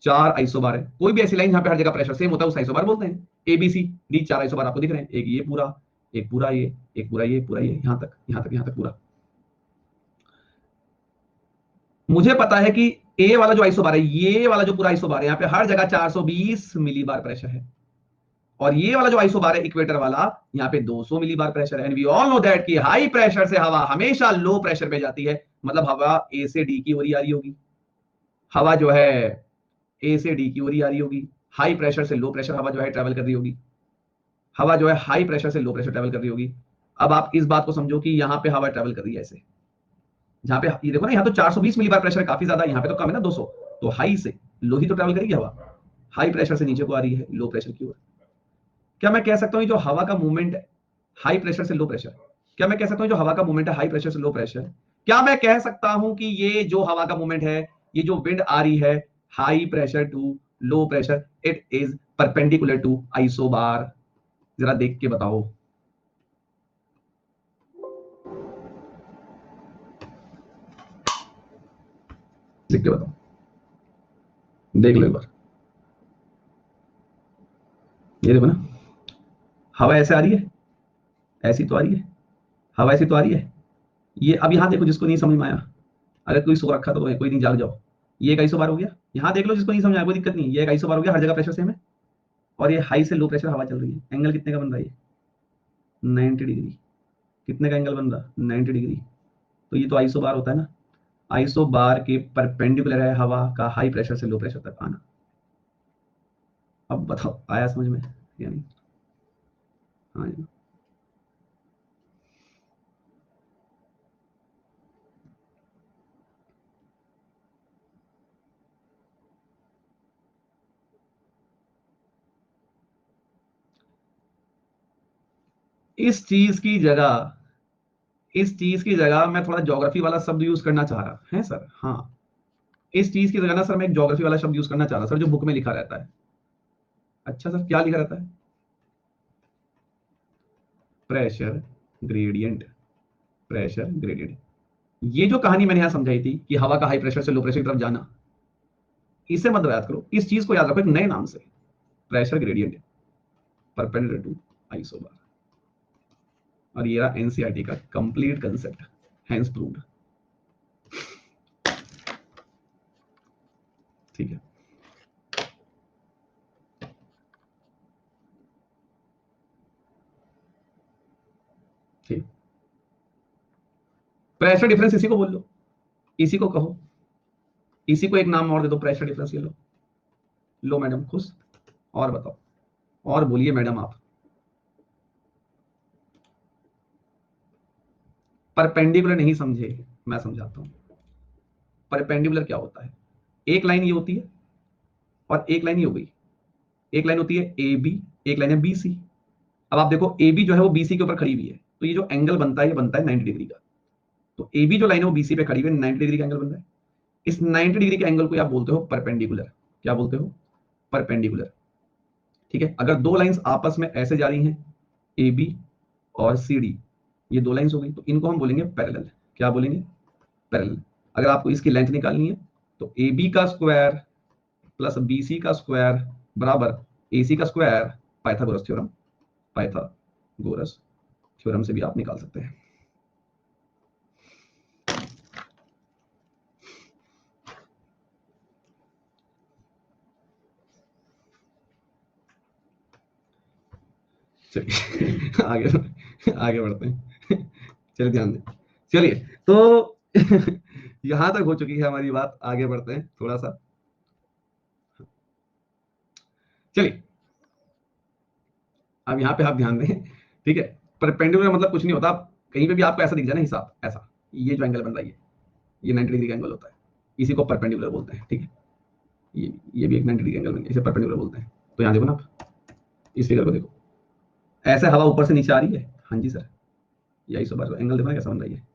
4 आइसोबार है। कोई भी ऐसी लाइन जहां पे हर जगह प्रेशर सेम होता है उस आइसोबार बोलते हैं। A B C D 4 isobar आपको दिख रहे हैं, एक ये पूरा, एक पूरा ये, एक पूरा ये, पूरा ये, यहां तक, यहां तक, यहां तक पूरा। मुझे पता है कि ए वाला जो आइसोबार है, ये वाला जो पूरा आइसोबार है, यहाँ पे हर जगह 420 मिली बार प्रेशर है। और ये वाला जो आइसोबार है इक्वेटर वाला, यहाँ पे 200 मिली बार प्रेशर है। And we all know that कि हाई प्रेशर से हवा हमेशा लो प्रेशर पे जाती है, मतलब हवा ए से डी की ओर ही आ रही होगी, हवा जो है ए से डी की ओर ही आ रही होगी। हाई प्रेशर से लो प्रेशर हवा जो है ट्रेवल कर रही होगी, हवा जो है हाई प्रेशर से लो प्रेशर ट्रेवल कर रही होगी। अब आप इस बात को समझो कि यहाँ पे हवा ट्रेवल कर रही है ऐसे, जहां पे ये देखो ना, यहाँ तो 420 मिली बार प्रेशर काफी ज्यादा, यहाँ पे तो कम है ना 200, तो हाई से लो ही तो ट्रेवल करेगी हवा, हाई प्रेशर से नीचे को आ रही है लो प्रेशर की ओर। क्या मैं कह सकता हूँ जो हवा का मूवमेंट है हाई प्रेशर से लो प्रेशर, क्या मैं कह सकता हूँ जो हवा का मूवमेंट है हाई प्रेशर से लो प्रेशर, क्या मैं कह सकता हूं कि ये जो हवा का मूवमेंट है, ये जो विंड आ रही है high pressure to low pressure, it is perpendicular to isobar? जरा देख के बताओ, लिख के बताओ, देख लो एक बार। ये देखो ना, हवा ऐसे आ रही है, ऐसी तो आ रही है, हवा ऐसी तो आ रही है। ये अब यहाँ देखो, जिसको नहीं समझ में आया, अगर कोई सो रखा तो कोई नहीं, जाग जाओ। ये एक आइसोबार हो गया, यहाँ देख लो, जिसको नहीं समझ आया कोई दिक्कत नहीं, ये एक आइसोबार हो गया, हर जगह प्रेशर सेम है, और ये हाई से लो प्रेशर हवा चल रही है। एंगल कितने का बन रहा है? 90 डिग्री। कितने का एंगल बन रहा? 90 डिग्री। तो ये तो आइसोबार होता है ना। आइसोबार के परपेंडिकुलर है हवा का हाई प्रेशर से लो प्रेशर तक आना। अब बताओ, आया समझ में या नहीं? हाँ जी। इस चीज की जगह मैं थोड़ा ज्योग्राफी वाला शब्द यूज करना चाह रहा है सर। हाँ, इस चीज की जगह ना सर मैं एक ज्योग्राफी वाला शब्द यूज करना चाह रहा सर, जो बुक में लिखा रहता है। अच्छा सर, क्या लिखा रहता है? Pressure gradient. Pressure gradient. ये जो कहानी मैंने यहां समझाई थी कि हवा का हाई प्रेशर से लो प्रेशर की तरफ जाना, इसे मत याद करो, इस चीज को याद रखो एक नए नाम से, pressure gradient perpendicular to isobar. और ये रहा एनसीईआरटी का कंप्लीट कंसेप्ट, हैंस प्रूव्ड। ठीक है। ठीक। प्रेशर डिफरेंस इसी को बोल लो, इसी को कहो, इसी को एक नाम और दे दो, प्रेशर डिफरेंस। ये लो, लो मैडम खुश। और बताओ, और बोलिए मैडम आप। परपेंडिकुलर नहीं समझे, मैं समझाता हूं। परपेंडिकुलर क्या होता है? एक लाइन ये होती है और एक लाइन ये हो गई। एक लाइन होती है ए बी, एक लाइन है बी सी। अब आप देखो, ए बी जो है वो बीसी के ऊपर खड़ी हुई है, तो ये जो एंगल बनता है ये बनता है 90 डिग्री का। तो ए बी जो लाइन है वो बीसी पे खड़ी हुई है, 90 डिग्री का एंगल बन रहा है। इस 90 डिग्री के एंगल को आप बोलते हो परपेंडिकुलर। क्या बोलते हो? परपेंडिकुलर। ठीक है। अगर दो लाइंस आपस में ऐसे जा रही हैं, ए बी और सी डी, ये दो लाइंस हो गई, तो इनको हम बोलेंगे पैरेलल। क्या बोलेंगे? पैरेलल। अगर आपको इसकी लेंथ निकालनी है, तो ए बी का स्क्वायर प्लस बी सी का स्क्वायर बराबर ए सी का square, Pythagoras theorem, Pythagoras theorem से भी आप निकाल सकते हैं। चलिए आगे आगे बढ़ते हैं। चलिए ध्यान दें। चलिए, तो यहां तक हो चुकी है हमारी बात, आगे बढ़ते हैं थोड़ा सा। चलिए, अब यहाँ पे आप ध्यान दें। ठीक है। परपेंडिकुलर मतलब कुछ नहीं होता, आप कहीं पे भी आपको ऐसा दिख जाए ना हिसाब, ऐसा ये जो एंगल बन रहा है ये 90 डिग्री का एंगल होता है, इसी को परपेंडिकुलर बोलते हैं। ठीक है। ये भी एक 90 डिग्री एंगल बन गया, इसे परपेंडिकुलर बोलते हैं। तो यहाँ देखो ना आप, इस फिगर को देखो, ऐसे हवा ऊपर से नीचे आ रही है। हाँ जी सर, यही सो बार एंगल देखो ना कैसा बन रही है,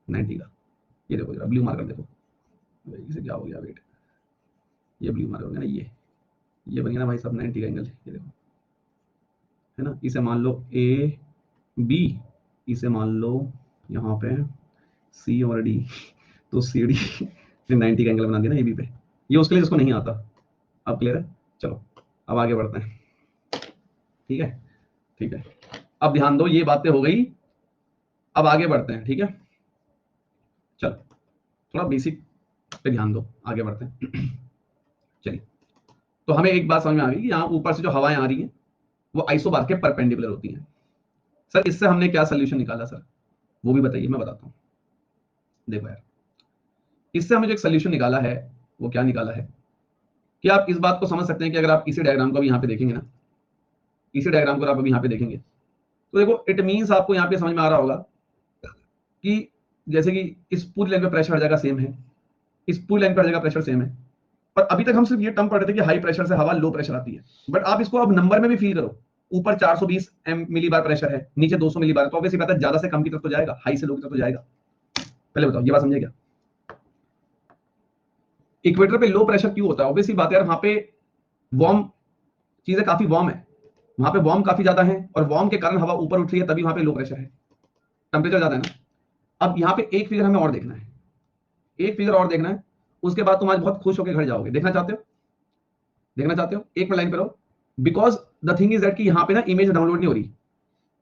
90 का। ये देखो जरा ब्लू मार्कर देखो, इसे क्या हो गया, वेट, ये ब्लू मार्कर हो गया ना, ये बन गया ना भाई साहब 90 का एंगल। ये देखो, है ना। इसे मान लो ए बी, इसे मान लो यहाँ पे सी और डी, तो सी डी ने 90 का एंगल बना दिया ना ए बी पे। ये उसके लिए जिसको नहीं आता। अब क्लियर है? चलो अब आगे बढ़ते हैं। ठीक है। ठीक है, अब ध्यान दो, ये बातें हो गई। अब आगे बढ़ते हैं। ठीक है। चलो, थोड़ा बेसिक पे ध्यान दो, आगे बढ़ते हैं। चलिए, तो हमें एक बात समझ में आ गई कि यहाँ ऊपर से जो हवाएं आ रही हैं वो आइसोबार के परपेंडिकुलर होती हैं। सर इससे हमने क्या सोल्यूशन निकाला सर, वो भी बताइए, मैं बताता हूँ। देखो यार, इससे हमें जो एक सोल्यूशन निकाला है, वो क्या निकाला है कि आप इस बात को समझ सकते हैं कि अगर आप इसी डायग्राम को भी यहाँ पे देखेंगे ना, इसी डायग्राम को आप अभी यहाँ पे देखेंगे, तो देखो इट मीन्स आपको यहाँ पे समझ में आ रहा होगा कि जैसे कि इस पूरी लाइन पे प्रेशर हर जगह सेम है, इस पूरी लाइन पर हर जगह प्रेशर सेम है। पर अभी तक हम सिर्फ ये टर्म पढ़ रहे थे कि हाई प्रेशर से हवा लो प्रेशर आती है। बट आप इसको अब नंबर में भी फील करो, ऊपर 420 मिली बार प्रेशर है, नीचे 200 मिली बार, तो ऑब्वियसली बात है ज्यादा से कम की तरफ तो जाएगा, हाई से लो की तरफ तो जाएगा। पहले बताओ, ये बात समझे क्या? इक्वेटर पे लो प्रेशर क्यों होता है? ऑब्वियसली बात है यार, वहां पे वार्म चीजें काफी वार्म है, वहां पे वार्म काफी ज्यादा है, और वार्म के कारण हवा ऊपर उठ रही है, तभी वहां पे लो प्रेशर है, टेम्परेचर ज्यादा है ना। अब यहाँ पे एक फिगर हमें और देखना है, एक फिगर और देखना है, उसके बाद तुम आज बहुत खुश होकर घर जाओगे। देखना चाहते हो? देखना चाहते हो? एक मिनट लाइन पे रहो। Because the thing is that कि यहाँ पे ना इमेज डाउनलोड नहीं हो रही।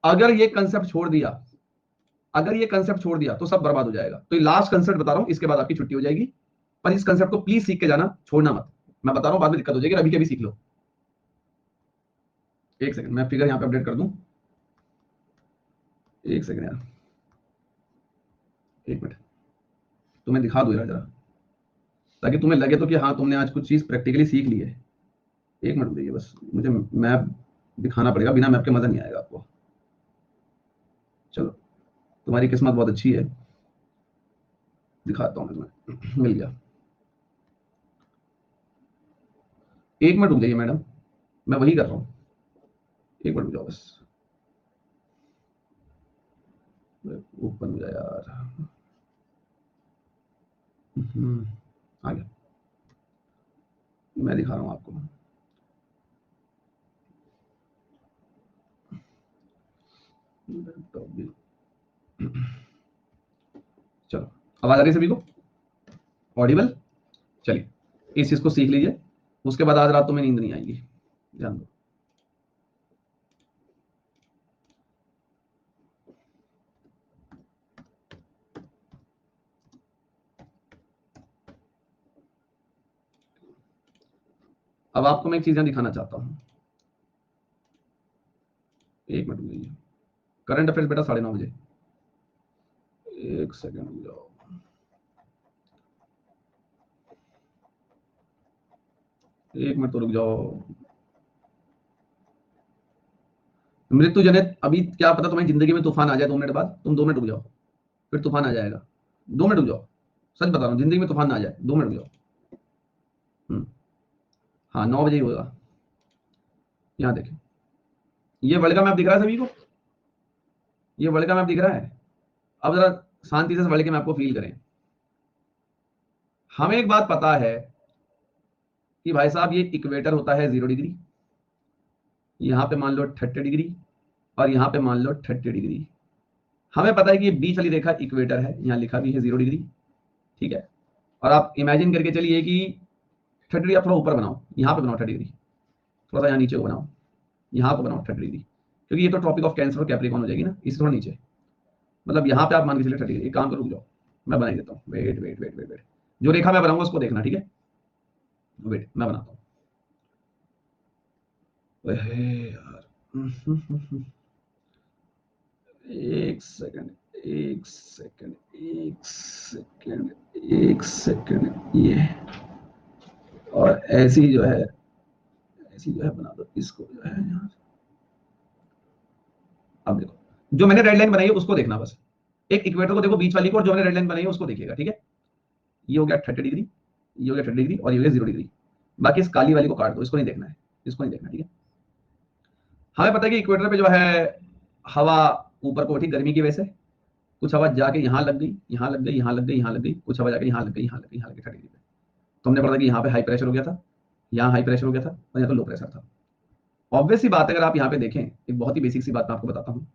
अगर ये कंसेप्ट छोड़ दिया, अगर ये कंसेप्ट छोड़ दिया तो सब बर्बाद हो जाएगा। तो ये लास्ट कंसेप्ट बता रहा हूं, इसके बाद आपकी छुट्टी हो जाएगी। पर इस कंसेप्ट को प्लीज सीख के जाना, छोड़ना मत। मैं बता रहा हूं बाद में दिक्कत हो जाएगी, अभी के अभी सीख लो। एक सेकंड, मैं फिगर यहां पे अपडेट कर दूं। एक सेकंड यार, एक मिनट, तुम्हें दिखा दूं यार जरा, ताकि तुम्हें लगे तो कि हाँ तुमने आज कुछ चीज प्रैक्टिकली सीख ली है। एक मिनट दीजिए बस, मुझे मैप दिखाना पड़ेगा, बिना मैप के मजा नहीं आएगा आपको। चलो, तुम्हारी किस्मत बहुत अच्छी है, दिखाता हूं मैं तुम्हें। मिल गया। एक मिनट रुक जाइए मैडम, मैं वही कर रहा हूँ। एक मिनट रुक जाओ बस, ओपन हो जाए यार। आ गया, मैं दिखा रहा हूँ आपको। चलो, आवाज आ रही है सभी को? ऑडिबल? चलिए, इस चीज को सीख लीजिए, उसके बाद आज रात तुम्हें नींद नहीं आएगी, ध्यान दो। अब आपको मैं एक चीज दिखाना चाहता हूँ। एक मिनट रुक, करंट अफेयर्स बेटा 9:30 बजे। एक सेकंड रुक जाओ, एक मिनट तो रुक जाओ। मृत्यु जनित, अभी क्या पता तुम्हारी जिंदगी में तूफान आ जाए 2 मिनट बाद, तुम 2 मिनट रुक जाओ, फिर तूफान आ जाएगा। 2 मिनट रुक जाओ, सच बता रहा हूँ, जिंदगी में तूफान ना आ जाए, 2 मिनट रुक जाओ। हाँ 9 बजे ही होगा। यहाँ देखें, ये वर्ल्ड का मैप दिख रहा है सभी को? ये वर्ल्ड का मैप दिख रहा है? अब जरा शांति से वर्ल्ड के मैप को फील करें। हमें एक बात पता है कि भाई साहब ये इक्वेटर होता है 0 डिग्री, यहाँ पे मान लो 30 डिग्री, और यहाँ पे मान लो 30 डिग्री। हमें पता है कि ये बीच वाली रेखा इक्वेटर है, यहाँ लिखा भी है 0 डिग्री, ठीक है। और आप इमेजिन करके चलिए कि 30 डिग्री आप थोड़ा ऊपर बनाओ, यहाँ पे बनाओ 30 डिग्री, थोड़ा सा यहाँ नीचे को बनाओ, यहाँ पे बनाओ 30 डिग्री, क्योंकि ये तो ट्रॉपिक ऑफ कैंसर और कैप्रिकॉर्न हो जाएगी ना, इससे थोड़ा नीचे। मतलब यहाँ पे आप मान के चलिए 30 डिग्री। एक काम करो, रुक जाओ, मैं बना ही देता हूँ। Wait wait wait wait wait, जो रेखा मैं बनाऊंगा उसको देखना, ठीक है? वेट, मैं बनाता हूँ। यार, एक सेकंड, एक सेकंड, एक सेकंड, एक सेकंड, ये और ऐसी जो है, ऐसी जो है बना दो इसको जो है यहाँ। अब देखो, जो मैंने रेड लाइन बनाई है उसको देखना बस। एक इक्वेटर को देखो बीच वाली को, और जो मैंने रेड लाइन बनाई है उसको देखिएगा, ठीक है? ये हो गया 30 डिग्री, ये हो गया 30 डिग्री, और ये हो गया 0 डिग्री। बाकी इस काली वाली को काट दो, इसको नहीं देखना है, इसको नहीं देखना, ठीक है? हमें पता है कि इक्वेटर पे जो है हवा ऊपर को उठी गर्मी की वजह से, कुछ हवा जाके यहाँ लग गई, यहाँ लग गई, यहाँ लग गई, यहाँ लग गई, कुछ हवा जाके यहाँ लग गई, यहाँ लग गई, यहाँ लग गई 30 डिग्री पे। तो हमने पढ़ा कि यहाँ पे हाई प्रेशर हो गया था, यहाँ हाई प्रेशर हो गया था, और यहाँ तो लो प्रेशर था। ऑब्वियस सी बात है, अगर आप यहाँ पे देखें, एक बहुत ही बेसिक सी बात मैं आपको बताता हूँ,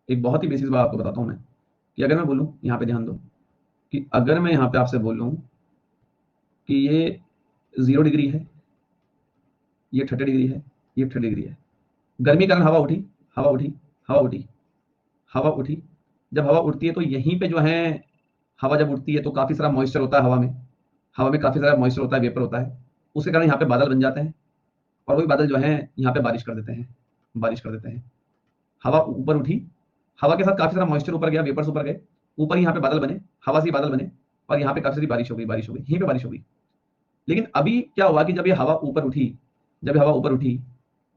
एक बहुत ही बेसिक बात आपको बताता हूँ मैं, कि अगर मैं बोलूँ, यहाँ पे ध्यान दो, कि अगर मैं यहाँ पे आपसे बोल लूँ कि ये 0 डिग्री है, ये 30 डिग्री है, ये 30 डिग्री है, गर्मी के कारण हवा उठी, हवा उठी, हवा उठी, हवा उठी। जब हवा उठती है तो यहीं पे जो है, हवा जब उठती है तो काफी सारा मॉइस्चर होता है हवा में, हवा में काफी सारा मॉइस्चर होता है, वेपर होता है, उसके कारण यहाँ पे बादल बन जाते हैं, और वही बादल जो है यहाँ पे बारिश कर देते हैं, बारिश कर देते हैं। हवा ऊपर उठी, हवा के साथ काफी सारा मॉइस्चर ऊपर गया, वेपर्स ऊपर गए, ऊपर ही यहाँ पे बादल बने, हवा से ही बादल बने, और यहाँ पे काफी सारी बारिश हो गई, बारिश हो गई, यहीं पे बारिश हो गई। लेकिन अभी क्या हुआ कि जब ये हवा ऊपर उठी, जब हवा ऊपर उठी,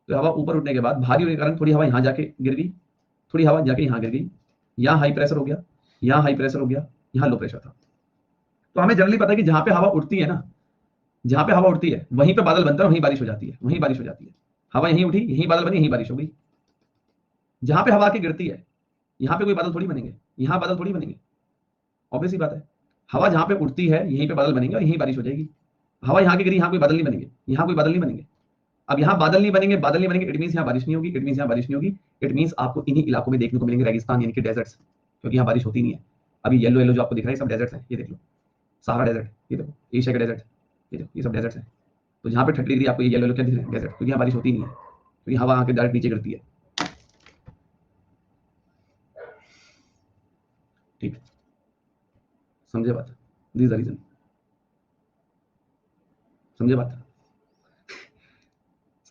तो हवा ऊपर उठने के बाद भारी होने के कारण थोड़ी हवा यहाँ जाके गिर गई, थोड़ी हवा जाके यहाँ गिर गई, यहाँ हाई प्रेशर हो गया, यहाँ हाई प्रेशर हो गया, यहाँ लो प्रेशर था। तो हमें जनरली पता है कि जहाँ पे हवा उठती है ना, जहाँ पे हवा उठती है वहीं पे बादल बनता है, वहीं बारिश हो जाती है, वहीं बारिश हो जाती है। हवा यहीं उठी, यहीं बादल बने, यहीं बारिश हो गई। जहाँ पे हवा आके गिरती है, यहाँ पे कोई बादल थोड़ी बनेंगे, यहाँ बादल थोड़ी बनेंगे। ऑब्वियस ही बात है, हवा जहाँ पे उठती है यहीं पे बादल बनेंगे और यहीं बारिश हो जाएगी। हवा यहाँ की गिरी, यहाँ कोई बादल नहीं बनेंगे, यहाँ कोई बादल नहीं बनेंगे। अब यहाँ बादल नहीं बनेंगे, बादल नहीं बनेंगे, इट मींस यहाँ बारिश नहीं होगी, इट मींस यहाँ बारिश नहीं होगी, इट मींस आपको इन्हीं इलाकों में देखने को मिलेंगे रेगिस्तान यानी कि डेजर्ट्स, क्योंकि यहाँ बारिश होती नहीं है। अभी येलो येलो जो आपको दिख रहा है सब डेजर्ट्स है, ये देख लो, सहारा डेजर्ट, ये देखो एशिया का डेजर्ट, ये देखो ये सब डेजर्ट्स है। तो जहाँ पे 30 डिग्री आपको ये येलो येलो क्या दिख रहा है, डेजर्ट, क्योंकि यहाँ बारिश होती नहीं है, क्योंकि हवा आके डायरेक्ट नीचे गिरती है। ठीक, समझे बात? दिस द रीजन, समझे बात?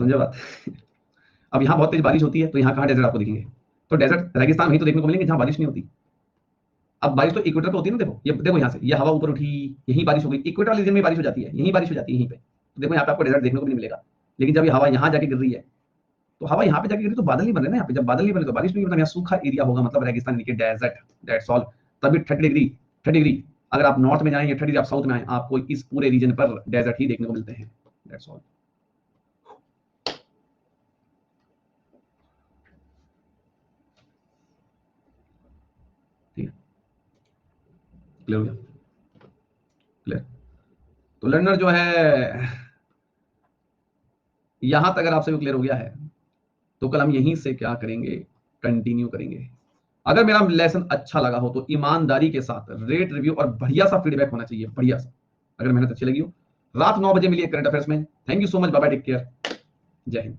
समझे बात? अब यहाँ बहुत तेज बारिश होती है तो यहाँ कहाँ डेजर्ट आपको दिखेंगे? तो डेजर्ट रेगिस्तान वहीं तो देखने को मिलेंगे जहाँ बारिश नहीं होती। अब बारिश तो इक्वेटर पे होती है ना, देखो ये देखो यहाँ से ये हवा ऊपर उठी, यहीं बारिश हो गई, इक्वेटर वाले रीजन में बारिश हो जाती है, यहीं बारिश हो जाती है यहीं पे, तो देखो यहाँ पे आपको डेजर्ट देखने को भी नहीं मिलेगा। लेकिन जब ये हवा यहाँ जाके गिर रही है, तो हवा यहाँ पे जाके गिरी तो बादल नहीं बन रहे ना यहाँ पे, जब बादल नहीं बने तो बारिश नहीं, मतलब यहाँ सूखा एरिया होगा, मतलब रेगिस्तान यानी कि डेजर्ट, दैट्स ऑल। तभी 30 डिग्री अगर आप नॉर्थ में जाएं या 30 डिग्री आप साउथ में आए, आपको इस पूरे रीजन पर डेजर्ट ही देखने को मिलते हैं, दैट्स ऑल। ठीक है, क्लियर हो गया? क्लियर? तो लर्नर जो है, यहां तक अगर आपसे भी क्लियर हो गया है तो कल हम यहीं से क्या करेंगे, कंटिन्यू करेंगे। अगर मेरा लेसन अच्छा लगा हो तो ईमानदारी के साथ रेट रिव्यू और बढ़िया सा फीडबैक होना चाहिए, बढ़िया सा, अगर मेहनत अच्छी लगी हो। रात 9 बजे मिलिए करंट अफेयर्स में। Thank you so much, bye bye, take care, जय हिंद।